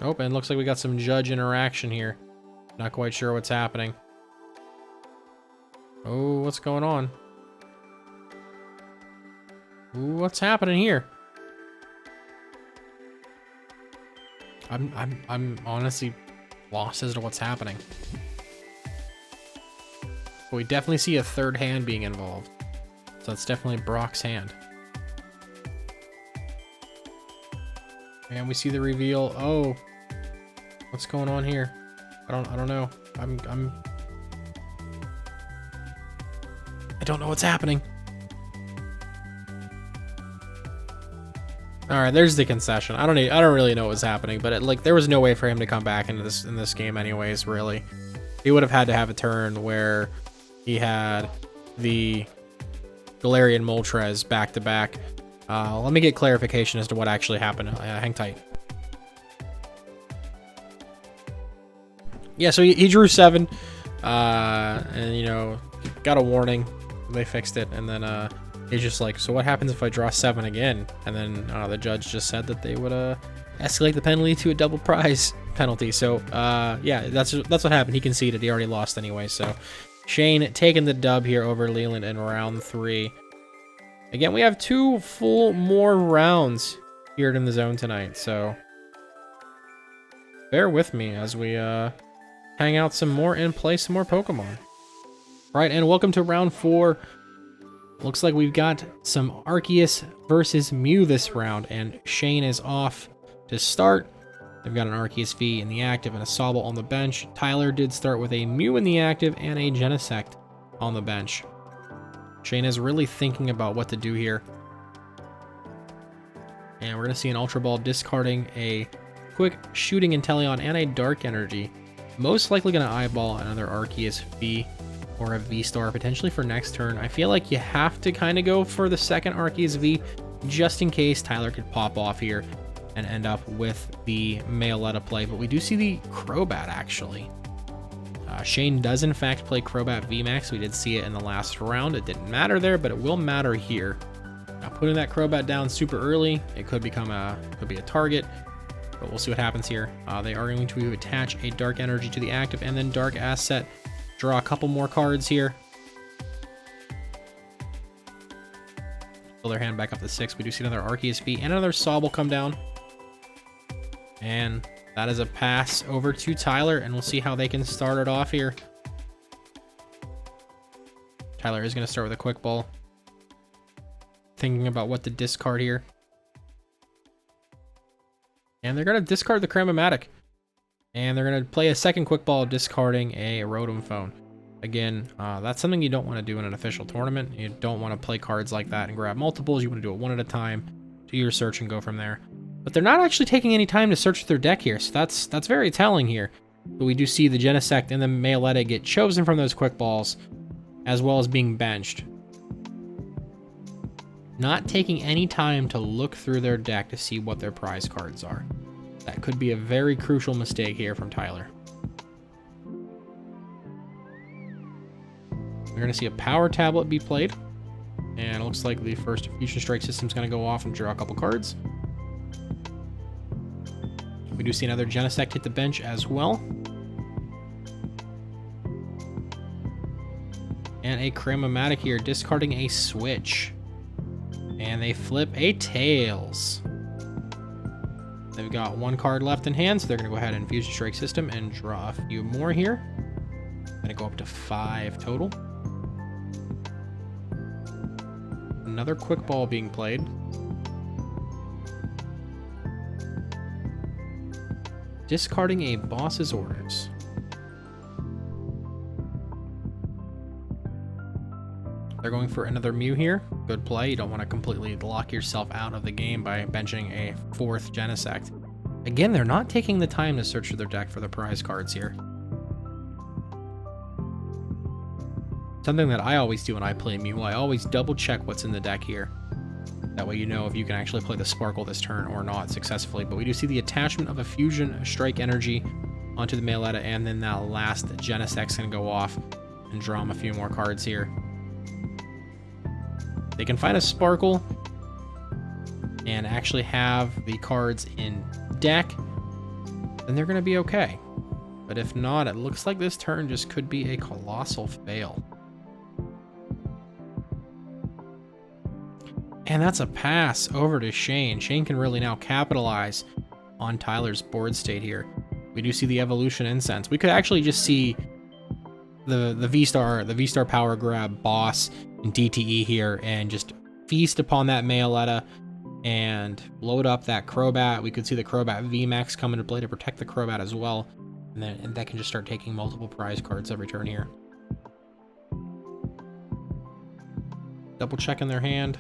Oh, and it looks like we got some Judge interaction here. Not quite sure what's happening. Oh, what's going on? Ooh, what's happening here? I'm honestly lost as to what's happening. But we definitely see a 3rd hand being involved. So it's definitely Brock's hand. And we see the reveal. Oh, what's going on here? I don't know. I don't know what's happening. All right, there's the concession. I don't really know what was happening, but there was no way for him to come back into this game anyways, really. He would have had to have a turn where he had the Galarian Moltres back to back. Let me get clarification as to what actually happened. Hang tight. Yeah, so he drew 7, and you know, got a warning. They fixed it, and then he's just like, so what happens if I draw 7 again? And then the judge just said that they would escalate the penalty to a double prize penalty. So yeah, that's what happened. He conceded. He already lost anyway. So Shane taking the dub here over Leland in round 3. Again, we have 2 full more rounds here in the zone tonight, so bear with me as we hang out some more and play some more Pokemon. All right, and welcome to round 4. Looks like we've got some Arceus versus Mew this round, and Shane is off to start. They've got an Arceus V in the active and a Sobble on the bench. Tyler did start with a Mew in the active and a Genesect on the bench. Shane is really thinking about what to do here. And we're going to see an Ultra Ball discarding a quick Shooting Inteleon and a Dark Energy. Most likely going to eyeball another Arceus V or a V-Star potentially for next turn. I feel like you have to kind of go for the second Arceus V just in case Tyler could pop off here and end up with the Mayaletta play. But we do see the Crobat actually. Shane does in fact play Crobat VMAX. We did see it in the last round. It didn't matter there, but it will matter here. Now putting that Crobat down super early, it could become could be a target, but we'll see what happens here. They are going to attach a Dark Energy to the active and then Dark Asset. Draw a couple more cards here. Fill their hand back up to 6. We do see another Arceus V and another Sobble come down. And that is a pass over to Tyler, and we'll see how they can start it off here. Tyler is going to start with a quick ball. Thinking about what to discard here. And they're going to discard the Cram-O-Matic. And they're going to play a second quick ball, discarding a Rotom Phone. Again, that's something you don't want to do in an official tournament. You don't want to play cards like that and grab multiples. You want to do it one at a time, do your search, and go from there. But they're not actually taking any time to search their deck here, so that's very telling here. But we do see the Genesect and the Mayaletta get chosen from those quick balls, as well as being benched. Not taking any time to look through their deck to see what their prize cards are. That could be a very crucial mistake here from Tyler. We're going to see a Power Tablet be played. And it looks like the first Fusion Strike system is going to go off and draw a couple cards. We do see another Genesect hit the bench as well. And a Cram-O-Matic here, discarding a Switch. And they flip a Tails. They've got one card left in hand, so they're going to go ahead and Fusion Strike system and draw a few more here. Going to go up to 5 total. Another quick ball being played. Discarding a Boss's Orders. They're going for another Mew here. Good play. You don't want to completely lock yourself out of the game by benching a 4th Genesect. Again, they're not taking the time to search through their deck for the prize cards here. Something that I always do when I play Mew, I always double check what's in the deck here. That way you know if you can actually play the Sparkle this turn or not successfully. But we do see the attachment of a Fusion Strike Energy onto the Mayaletta, and then that last Genesect's going to go off and draw them a few more cards here. They can find a Sparkle and actually have the cards in deck, then they're going to be okay. But if not, it looks like this turn just could be a colossal fail. And that's a pass over to Shane. Shane can really now capitalize on Tyler's board state here. We do see the Evolution Incense. We could actually just see the V-Star Power grab Boss and DTE here and just feast upon that Mayaletta and load up that Crobat. We could see the Crobat VMAX come into play to protect the Crobat as well. And that can just start taking multiple prize cards every turn here. Double checking their hand.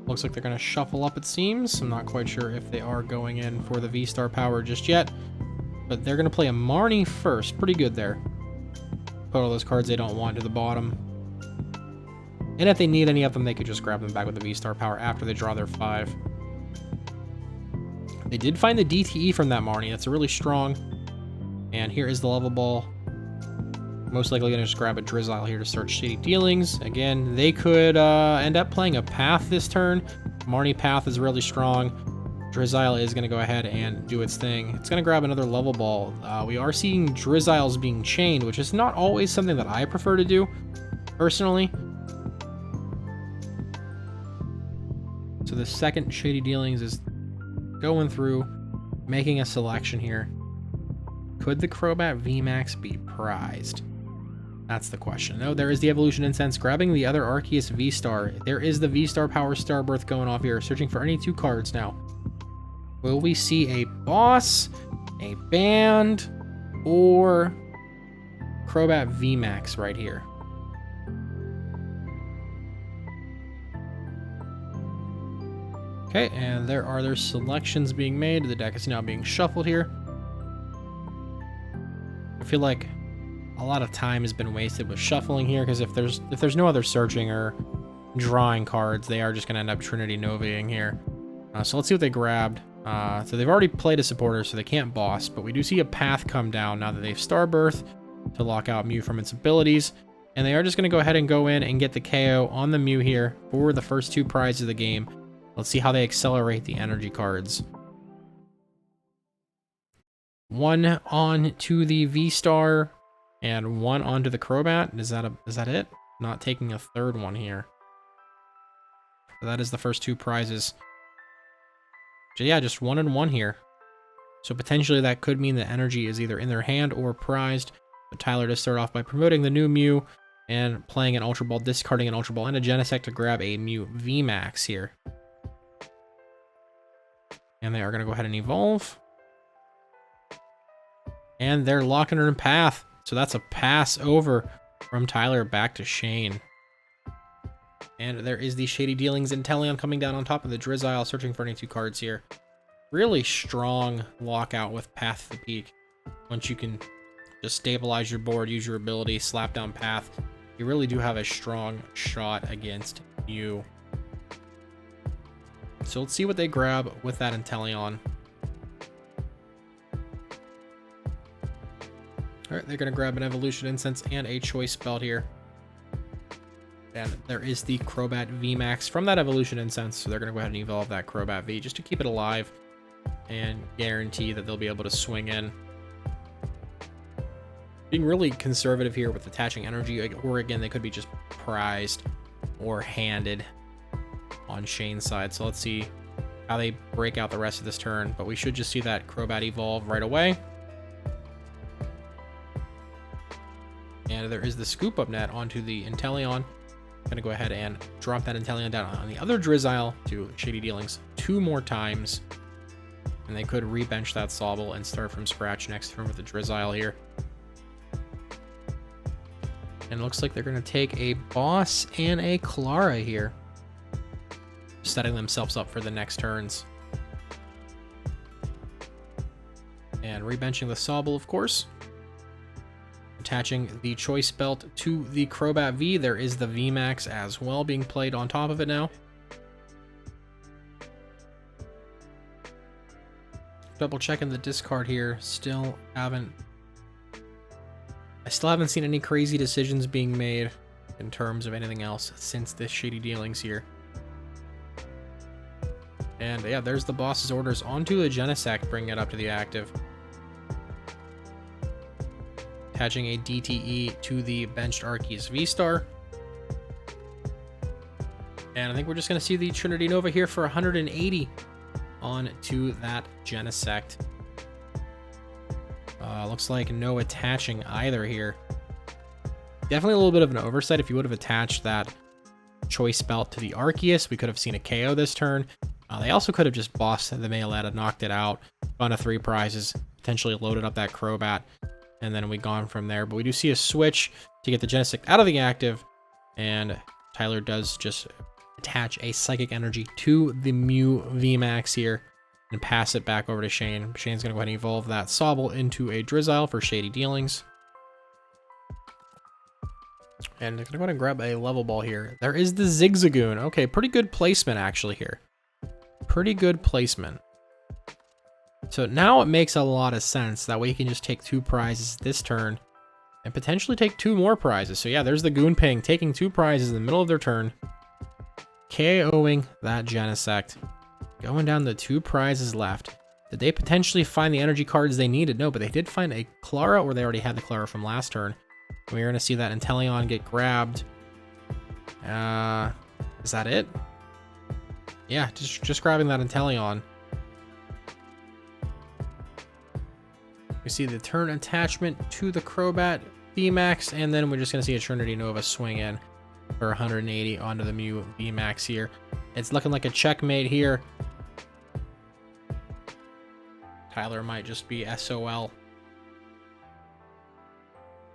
Looks like they're going to shuffle up, it seems. I'm not quite sure if they are going in for the V-Star Power just yet. But they're going to play a Marnie first. Pretty good there. Put all those cards they don't want to the bottom. And if they need any of them, they could just grab them back with the V-Star Power after they draw their 5. They did find the DTE from that Marnie. That's really strong. And here is the level ball. Most likely going to just grab a Drizzile here to start Shady Dealings. Again, they could end up playing a Path this turn. Marnie Path is really strong. Drizzile is going to go ahead and do its thing. It's going to grab another level ball. We are seeing Drizziles being chained, which is not always something that I prefer to do, personally. So the second Shady Dealings is going through, making a selection here. Could the Crobat VMAX be prized? That's the question. No, there is the Evolution Incense grabbing the other Arceus V-Star. There is the V-Star Power Starbirth going off here, searching for any 2 cards now. Will we see a Boss, a Band, or Crobat VMAX right here? Okay, and there are their selections being made. The deck is now being shuffled here. I feel like a lot of time has been wasted with shuffling here, because if there's no other searching or drawing cards, they are just going to end up Trinity Novaing here. So let's see what they grabbed. So they've already played a supporter, so they can't boss, but we do see a Path come down now that they've Starbirth to lock out Mew from its abilities. And they are just going to go ahead and go in and get the KO on the Mew here for the first 2 prizes of the game. Let's see how they accelerate the energy cards. 1 on to the V-Star and 1 onto the Crobat. Is that it? Not taking a 3rd one here. So that is the first 2 prizes. So yeah, just 1 and 1 here. So potentially that could mean that energy is either in their hand or prized. But Tyler does start off by promoting the new Mew and playing an Ultra Ball, discarding an Ultra Ball and a Genesect to grab a Mew VMAX here. And they are going to go ahead and evolve. And they're locking her in path. So that's a pass over from Tyler back to Shane. And there is the Shady Dealings Inteleon coming down on top of the Drizzile, searching for any 2 cards here. Really strong lockout with Path to the Peak. Once you can just stabilize your board, use your ability, slap down Path, you really do have a strong shot against you. So let's see what they grab with that Inteleon. Alright, they're going to grab an Evolution Incense and a Choice Belt here. And there is the Crobat VMAX from that Evolution Incense, so they're going to go ahead and evolve that Crobat V just to keep it alive and guarantee that they'll be able to swing in. Being really conservative here with attaching energy, or again, they could be just prized or handed on Shane's side. So let's see how they break out the rest of this turn, but we should just see that Crobat evolve right away. And there is the Scoop Up Net onto the Inteleon. Gonna go ahead and drop that Inteleon down on the other Drizzile to Shady Dealings 2 more times. And they could rebench that Sobble and start from scratch next turn with the Drizzile here. And it looks like they're gonna take a Boss and a Clara here, setting themselves up for the next turns. And rebenching the Sobble, of course. Attaching the Choice Belt to the Crobat V. There is the VMAX as well being played on top of it now. Double checking the discard here. I still haven't seen any crazy decisions being made in terms of anything else since this Shady Dealings here. And yeah, there's the boss's orders onto the Genesect, bringing it up to the active. Attaching a DTE to the benched Arceus V-Star. And I think we're just going to see the Trinity Nova here for 180 on to that Genesect. Looks like no attaching either here. Definitely a little bit of an oversight. If you would have attached that Choice Belt to the Arceus, we could have seen a KO this turn. They also could have just bossed the Meowletta, knocked it out, gone to 3 prizes, potentially loaded up that Crobat, and then we gone from there. But we do see a switch to get the Genesect out of the active, and Tyler does just attach a Psychic Energy to the Mew VMAX here and pass it back over to Shane. Shane's going to go ahead and evolve that Sobble into a Drizzile for Shady Dealings. And I'm going to go ahead and grab a level ball here. There is the Zigzagoon. Okay, pretty good placement actually here. Pretty good placement. So now it makes a lot of sense. That way you can just take 2 prizes this turn and potentially take 2 more prizes. So yeah, there's the Goonping taking 2 prizes in the middle of their turn, KOing that Genesect, going down to 2 prizes left. Did they potentially find the energy cards they needed? No, but they did find a Clara, or they already had the Clara from last turn. We're going to see that Inteleon get grabbed. Is that it? Yeah, just grabbing that Inteleon. We see the turn attachment to the Crobat VMAX, and then we're just going to see a Trinity Nova swing in for 180 onto the Mew VMAX here. It's looking like a checkmate here. Tyler might just be SOL.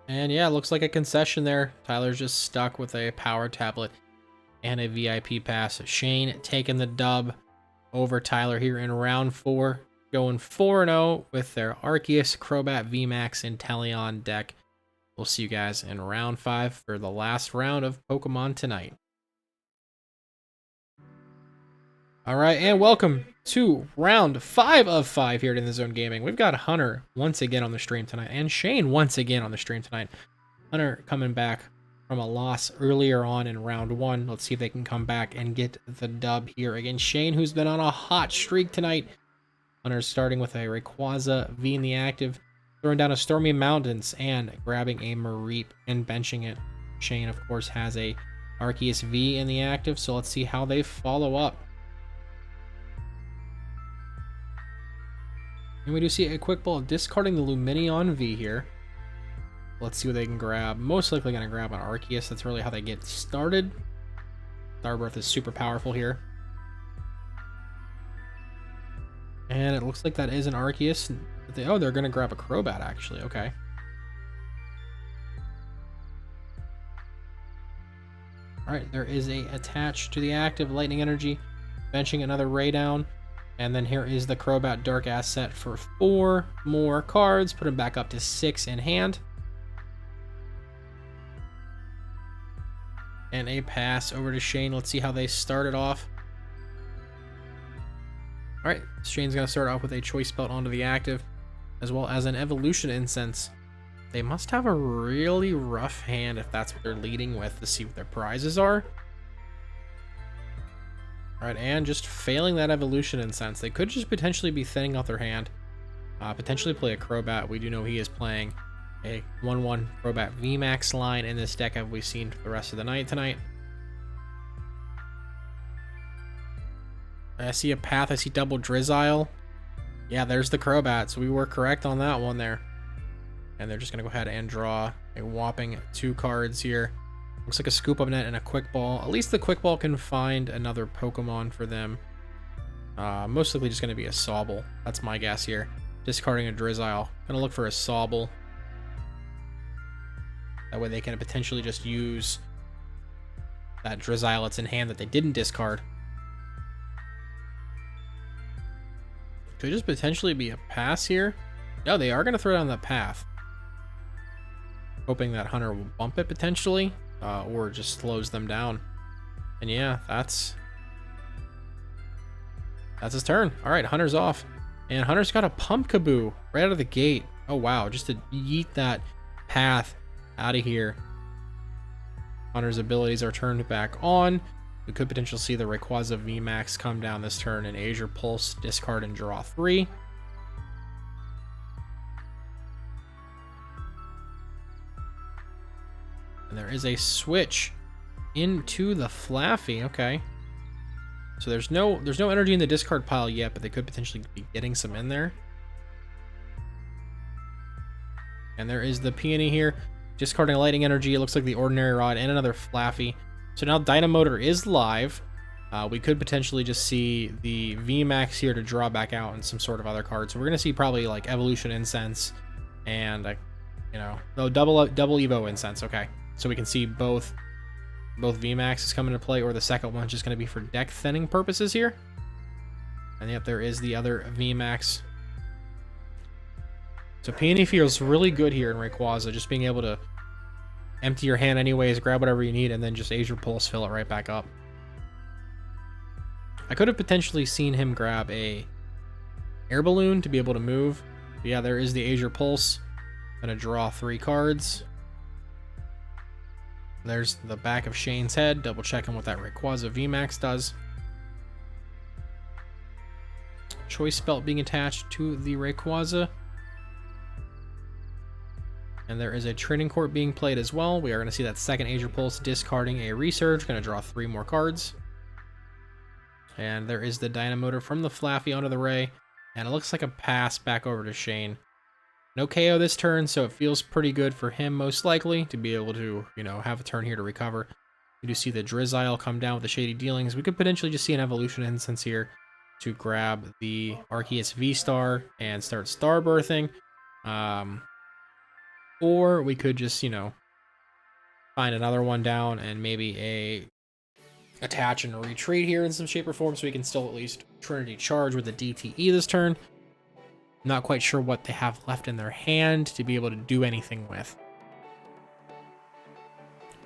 And yeah, it looks like a concession there. Tyler's just stuck with a power tablet and a VIP pass. Shane taking the dub over Tyler here in round 4. Going 4-0 with their Arceus, Crobat, VMAX, and Inteleon deck. We'll see you guys in round 5 for the last round of Pokemon tonight. Alright, and welcome to round 5 of 5 here at In The Zone Gaming. We've got Hunter once again on the stream tonight, and Shane once again on the stream tonight. Hunter coming back from a loss earlier on in round 1. Let's see if they can come back and get the dub here against Shane, who's been on a hot streak tonight. Hunter's starting with a Rayquaza V in the active, throwing down a Stormy Mountains and grabbing a Mareep and benching it. Shane, of course, has a Arceus V in the active, so let's see how they follow up. And we do see a quick ball discarding the Luminion V here. Let's see what they can grab. Most likely going to grab an Arceus. That's really how they get started. Starbirth is super powerful here. And it looks like that is an Arceus. Oh, they're going to grab a Crobat, actually. Okay. Alright, there is a attach to the active Lightning Energy. Benching another Raydown. And then here is the Crobat Dark Asset for 4 more cards. Put him back up to 6 in hand. And a pass over to Shane. Let's see how they started off. Alright, Shane's going to start off with a Choice Belt onto the active, as well as an Evolution Incense. They must have a really rough hand if that's what they're leading with to see what their prizes are. Alright, and just failing that Evolution Incense. They could just potentially be thinning out their hand. Potentially play a Crobat. We do know he is playing a 1/1 Crobat VMAX line in this deck, have we seen for the rest of the night tonight. I see a path. I see double Drizzile. Yeah, there's the Crobat. So we were correct on that one there. And they're just going to go ahead and draw a whopping 2 cards here. Looks like a Scoop Up Net and a Quick Ball. At least the Quick Ball can find another Pokemon for them. Most likely just going to be a Sobble. That's my guess here. Discarding a Drizzile. Going to look for a Sobble. That way they can potentially just use that Drizzile that's in hand that they didn't discard. Could just potentially be a pass here. No, they are going to throw down that path. Hoping that Hunter will bump it potentially, or just slows them down. And yeah, that's his turn. All right, Hunter's off. And Hunter's got a Pumpkaboo right out of the gate. Oh, wow, just to yeet that path out of here. Hunter's abilities are turned back on. We could potentially see the Rayquaza VMAX come down this turn and Azure Pulse, discard and draw 3. And there is a switch into the Flaffy. Okay. So there's no energy in the discard pile yet, but they could potentially be getting some in there. And there is the Peony here. Discarding a Lightning Energy. It looks like the Ordinary Rod and another Flaffy. So now Dynamotor is live. We could potentially just see the VMAX here to draw back out and some sort of other cards. So we're going to see probably like Evolution Incense and, double Evo Incense. Okay. So we can see both VMAXs come into play, or the second one's just going to be for deck thinning purposes here. And yep, there is the other VMAX. So Peony feels really good here in Rayquaza, just being able to empty your hand anyways, grab whatever you need, and then just Azure Pulse, fill it right back up. I could have potentially seen him grab a Air Balloon to be able to move. But yeah, there is the Azure Pulse. Gonna draw 3 cards. There's the back of Shane's head, double checking what that Rayquaza VMAX does. Choice Belt being attached to the Rayquaza. And there is a Training Court being played as well. We are going to see that second Azure Pulse discarding a Research. Going to draw 3 more cards. And there is the Dynamotor from the Flaffy onto the Ray. And it looks like a pass back over to Shane. No KO this turn, so it feels pretty good for him most likely to be able to, have a turn here to recover. We do see the Drizzile come down with the Shady Dealings. We could potentially just see an Evolution Instance here to grab the Arceus V-Star and start Starbirthing. Or we could just, find another one down and maybe attach and retreat here in some shape or form so we can still at least Trinity Charge with the DTE this turn. Not quite sure what they have left in their hand to be able to do anything with.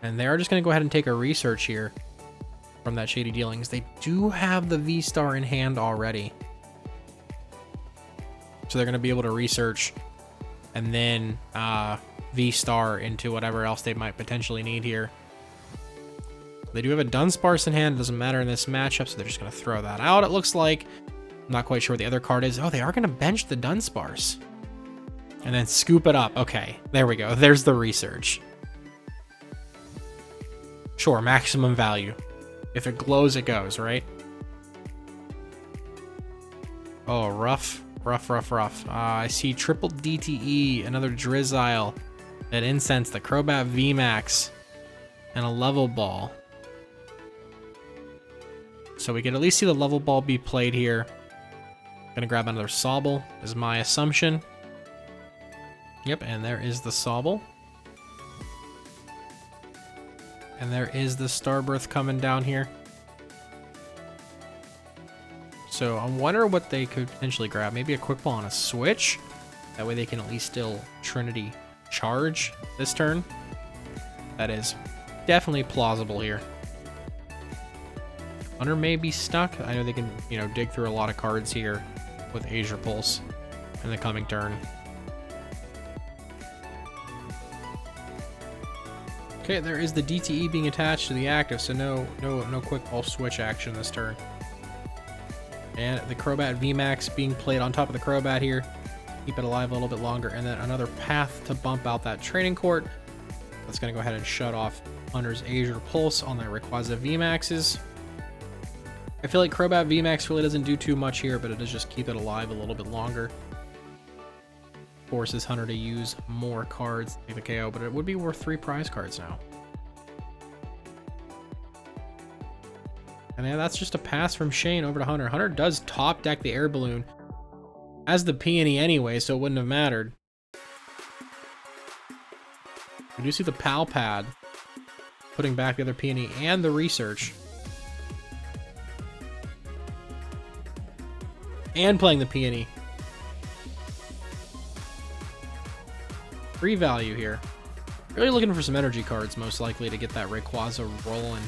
And they're just going to go ahead and take a Research here from that Shady Dealings. They do have the V-Star in hand already. So they're going to be able to Research and then V-Star into whatever else they might potentially need here. They do have a Dunsparce in hand. It doesn't matter in this matchup, so they're just going to throw that out, it looks like. I'm not quite sure what the other card is. Oh, they are going to bench the Dunsparce. And then scoop it up. Okay, there we go. There's the Research. Sure, maximum value. If it glows, it goes, right? Oh, rough Rough, rough, rough. I see triple DTE, another Drizzile, an Incense, the Crobat VMAX, and a Level Ball. So we can at least see the Level Ball be played here. Gonna grab another Sobble, is my assumption. Yep, and there is the Sobble. And there is the Starbirth coming down here. So I wonder what they could potentially grab. Maybe a Quick Ball on a switch. That way they can at least still Trinity charge this turn. That is definitely plausible here. Hunter may be stuck. I know they can, you know, dig through a lot of cards here with Azure Pulse in the coming turn. Okay, there is the DTE being attached to the active, so no Quick Ball switch action this turn. And the Crobat VMAX being played on top of the Crobat here. Keep it alive a little bit longer. And then another path to bump out that training court. That's going to go ahead and shut off Hunter's Azure Pulse on the Rayquaza VMAXs. I feel like Crobat VMAX really doesn't do too much here, but it does just keep it alive a little bit longer. Forces Hunter to use more cards to take the KO, but it would be worth 3 prize cards now. And yeah, that's just a pass from Shane over to Hunter. Hunter does top deck the Air Balloon as the Peony anyway, so it wouldn't have mattered. We do see the Pal Pad putting back the other Peony and the Research. And playing the Peony. Free value here. Really looking for some energy cards, most likely, to get that Rayquaza rolling.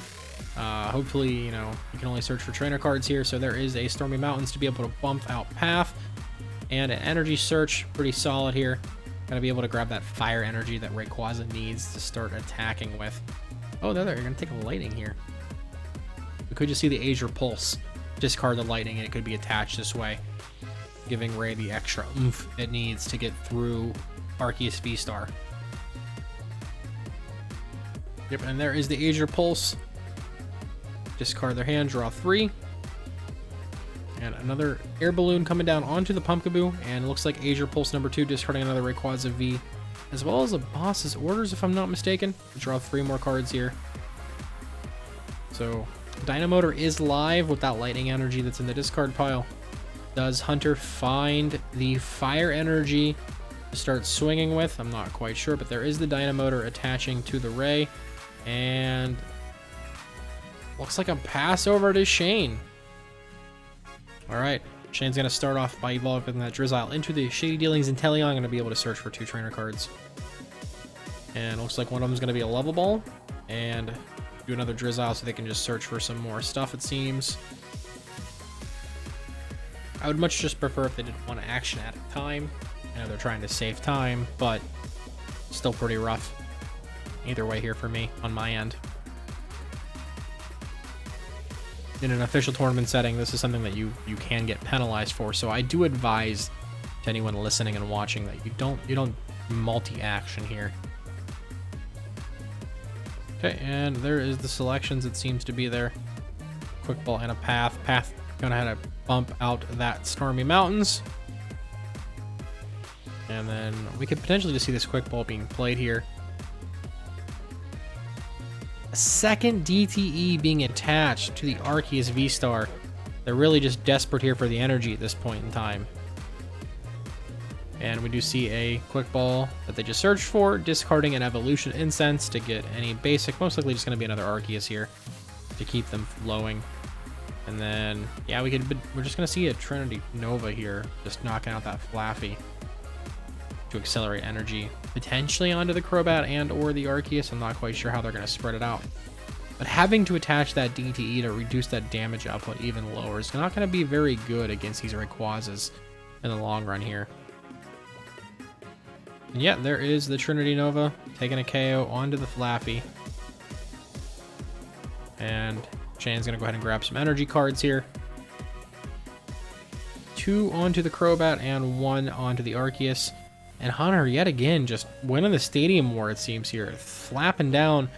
Hopefully, you know, you can only search for trainer cards here, so there is a Stormy Mountains to be able to bump out Path. And an Energy Search, pretty solid here. Gotta be able to grab that fire energy that Rayquaza needs to start attacking with. Oh, there, you're gonna take a Lightning here. We could just see the Azure Pulse. Discard the Lightning, and it could be attached this way, giving Ray the extra oomph it needs to get through Arceus V-Star. Yep, and there is the Azure Pulse. Discard their hand, draw 3. And another Air Balloon coming down onto the Pumpkaboo, and it looks like Azure Pulse number 2, discarding another Rayquaza V, as well as a Boss's Orders, if I'm not mistaken. Draw 3 more cards here. So Dynamotor is live with that Lightning energy that's in the discard pile. Does Hunter find the fire energy to start swinging with? I'm not quite sure, but there is the Dynamotor attaching to the Ray, and looks like a pass over to Shane. All right, Shane's gonna start off by evolving that Drizzile into the Shady Dealings Inteleon. Gonna be able to search for 2 trainer cards, and looks like one of them is gonna be a Level Ball, and do another Drizzile so they can just search for some more stuff, it seems. I would much just prefer if they did 1 action at a time. I know they're trying to save time, but still pretty rough. Either way here for me on my end. In an official tournament setting, this is something that you can get penalized for, so I do advise to anyone listening and watching that you don't multi-action here. Okay, and there is the selections. It seems to be there. Quick Ball and a Path. Path gonna have to bump out that Stormy Mountains. And then we could potentially just see this Quick Ball being played here. A second DTE being attached to the Arceus V-Star. They're really just desperate here for the energy at this point in time. And we do see a Quick Ball that they just searched for, discarding an Evolution Incense to get any basic. Most likely just going to be another Arceus here to keep them flowing. And then, yeah, we're just going to see a Trinity Nova here, just knocking out that Flaffy to accelerate energy, potentially onto the Crobat and or the Arceus. I'm not quite sure how they're going to spread it out. But having to attach that DTE to reduce that damage output even lower is not going to be very good against these Rayquazas in the long run here. And yeah, there is the Trinity Nova taking a KO onto the Flaffy. And Shane's going to go ahead and grab some energy cards here. 2 onto the Crobat and 1 onto the Arceus. And Hunter, yet again, just winning the Stadium War, it seems here. Flapping down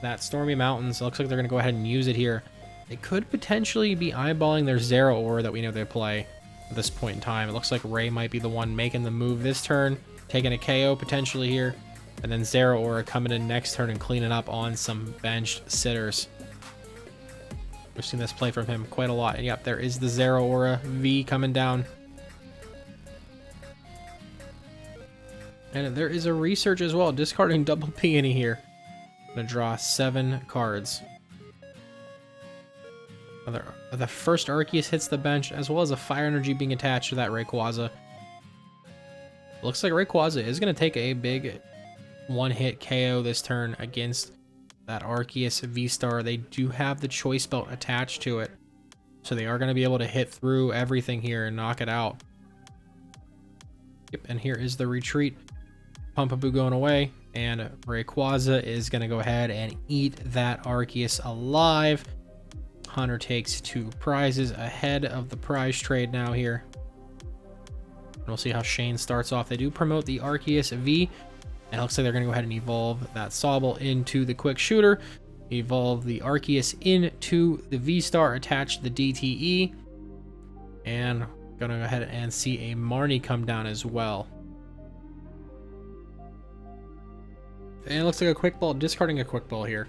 that Stormy Mountains. It looks like they're going to go ahead and use it here. They could potentially be eyeballing their Zeraora that we know they play at this point in time. It looks like Ray might be the one making the move this turn, taking a KO potentially here, and then Zero Aura coming in next turn and cleaning up on some benched sitters. We've seen this play from him quite a lot. And yep, there is the Zero Aura V coming down. And there is a research as well, discarding double peony here. Gonna draw 7 cards. The first Arceus hits the bench, as well as a fire energy being attached to that Rayquaza. Looks like Rayquaza is gonna take a big one-hit KO this turn against that Arceus V-Star. They do have the choice belt attached to it, so they are going to be able to hit through everything here and knock it out. Yep, and here is the retreat. Pumpaboo going away, and Rayquaza is going to go ahead and eat that Arceus alive. Hunter takes 2 prizes ahead of the prize trade now here. And we'll see how Shane starts off. They do promote the Arceus V, and it looks like they're going to go ahead and evolve that Sobble into the Quick Shooter. Evolve the Arceus into the V-Star, attach the DTE. And going to go ahead and see a Marnie come down as well. And it looks like a Quick Ball, discarding a Quick Ball here.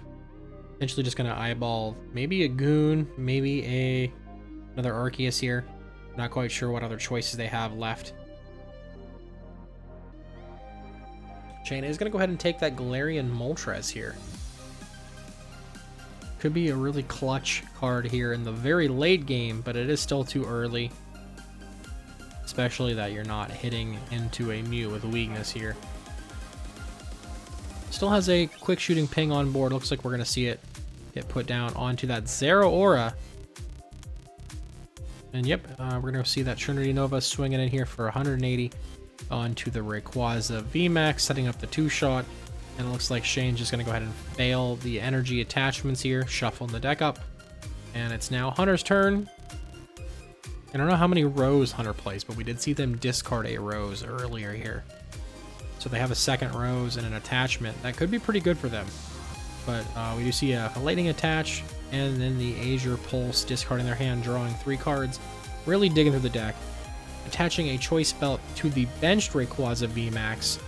Potentially just going to eyeball maybe a Goon, maybe another Arceus here. Not quite sure what other choices they have left. Shane is going to go ahead and take that Galarian Moltres here. Could be a really clutch card here in the very late game, but it is still too early. Especially that you're not hitting into a Mew with weakness here. Still has a quick shooting ping on board. Looks like we're going to see it get put down onto that Zero Aura. And yep, we're going to see that Trinity Nova swinging in here for 180. Onto the Rayquaza VMAX, setting up the 2-shot, and it looks like Shane's just going to go ahead and fail the energy attachments here, shuffling the deck up, and it's now Hunter's turn. I don't know how many Rose Hunter plays, but we did see them discard a Rose earlier here. So they have a second Rose and an attachment. That could be pretty good for them, but we do see a Lightning attach, and then the Azure Pulse discarding their hand, drawing 3 cards, really digging through the deck. Attaching a choice belt to the benched Rayquaza VMAX.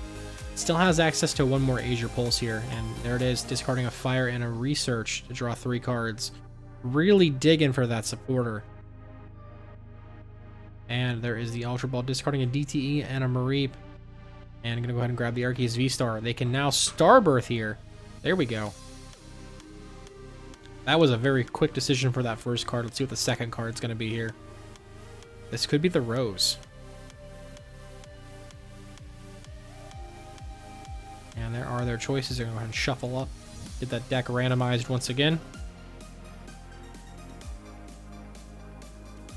Still has access to 1 more Azure Pulse here, and there it is, discarding a Fire and a Research to draw 3 cards. Really digging for that supporter. And there is the Ultra Ball, discarding a DTE and a Mareep. And I'm going to go ahead and grab the Arceus V-Star. They can now Starbirth here. There we go. That was a very quick decision for that first card. Let's see what the second card's going to be here. This could be the Rose. And there are their choices. They're going to go ahead and shuffle up. Get that deck randomized once again.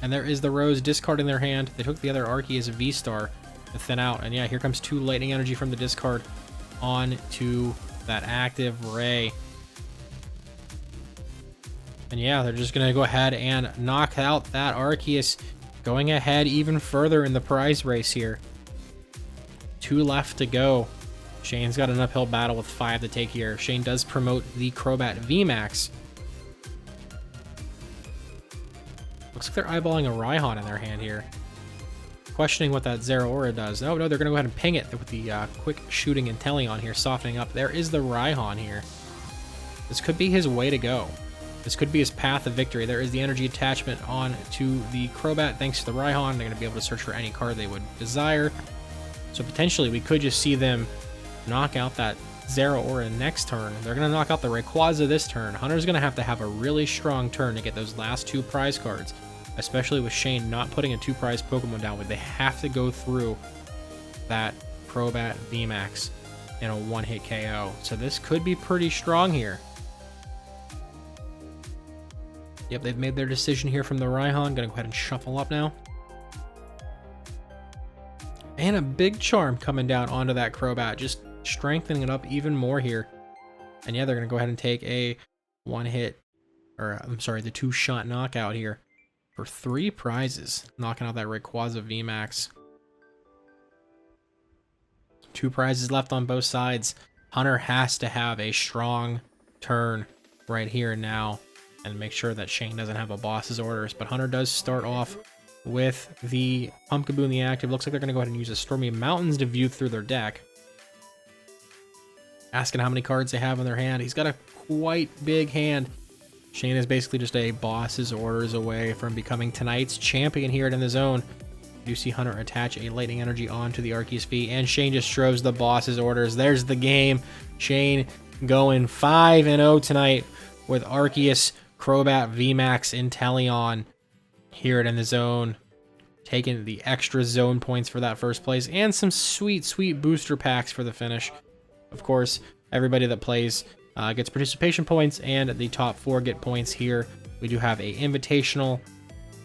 And there is the Rose, discarding their hand. They took the other Arceus V-Star to thin out. And yeah, here comes 2 Lightning Energy from the discard on to that active Ray. And yeah, they're just going to go ahead and knock out that Arceus, going ahead even further in the prize race here. 2 left to go. Shane's got an uphill battle with 5 to take here. Shane does promote the Crobat VMAX. Looks like they're eyeballing a Raihan in their hand here. Questioning what that Zero Aura does. Oh no, they're going to go ahead and ping it with the quick shooting Inteleon here, softening up. There is the Raihan here. This could be his way to go. This could be his path of victory. There is the energy attachment on to the Crobat. Thanks to the Raihan, they're going to be able to search for any card they would desire. So potentially we could just see them knock out that Zero Aura next turn. They're going to knock out the Rayquaza this turn. Hunter's going to have a really strong turn to get those last 2 prize cards, especially with Shane not putting a 2 prize Pokemon down. They have to go through that Crobat VMAX in a 1-hit KO. So this could be pretty strong here. Yep, they've made their decision here from the Raihan. Gonna go ahead and shuffle up now. And a big charm coming down onto that Crobat, just strengthening it up even more here. And yeah, they're gonna go ahead and take a 1-hit, or I'm sorry, the 2-shot knockout here for 3 prizes, knocking out that Rayquaza VMAX. 2 prizes left on both sides. Hunter has to have a strong turn right here and now, and make sure that Shane doesn't have a boss's orders. But Hunter does start off with the Pumpkaboo in the active. Looks like they're going to go ahead and use a Stormy Mountains to view through their deck. Asking how many cards they have in their hand. He's got a quite big hand. Shane is basically just a boss's orders away from becoming tonight's champion here in the zone. You see Hunter attach a lightning energy onto the Arceus V, and Shane just throws the boss's orders. There's the game. Shane going 5-0 tonight with Arceus, Crobat, VMAX, Inteleon here in the zone. Taking the extra zone points for that first place, and some sweet, sweet booster packs for the finish. Of course, everybody that plays gets participation points, and the top 4 get points here. We do have a invitational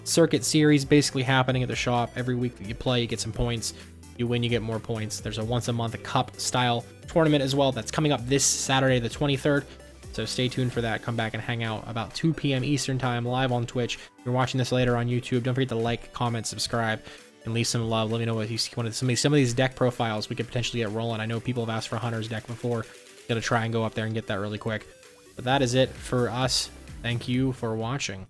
circuit series basically happening at the shop. Every week that you play, you get some points. You win, you get more points. There's a once a month cup style tournament as well that's coming up this Saturday, the 23rd. So stay tuned for that. Come back and hang out about 2 p.m. Eastern time live on Twitch. If you're watching this later on YouTube, don't forget to like, comment, subscribe, and leave some love. Let me know what you see. Some of these deck profiles we could potentially get rolling. I know people have asked for Hunter's deck before. Gonna try and go up there and get that really quick. But that is it for us. Thank you for watching.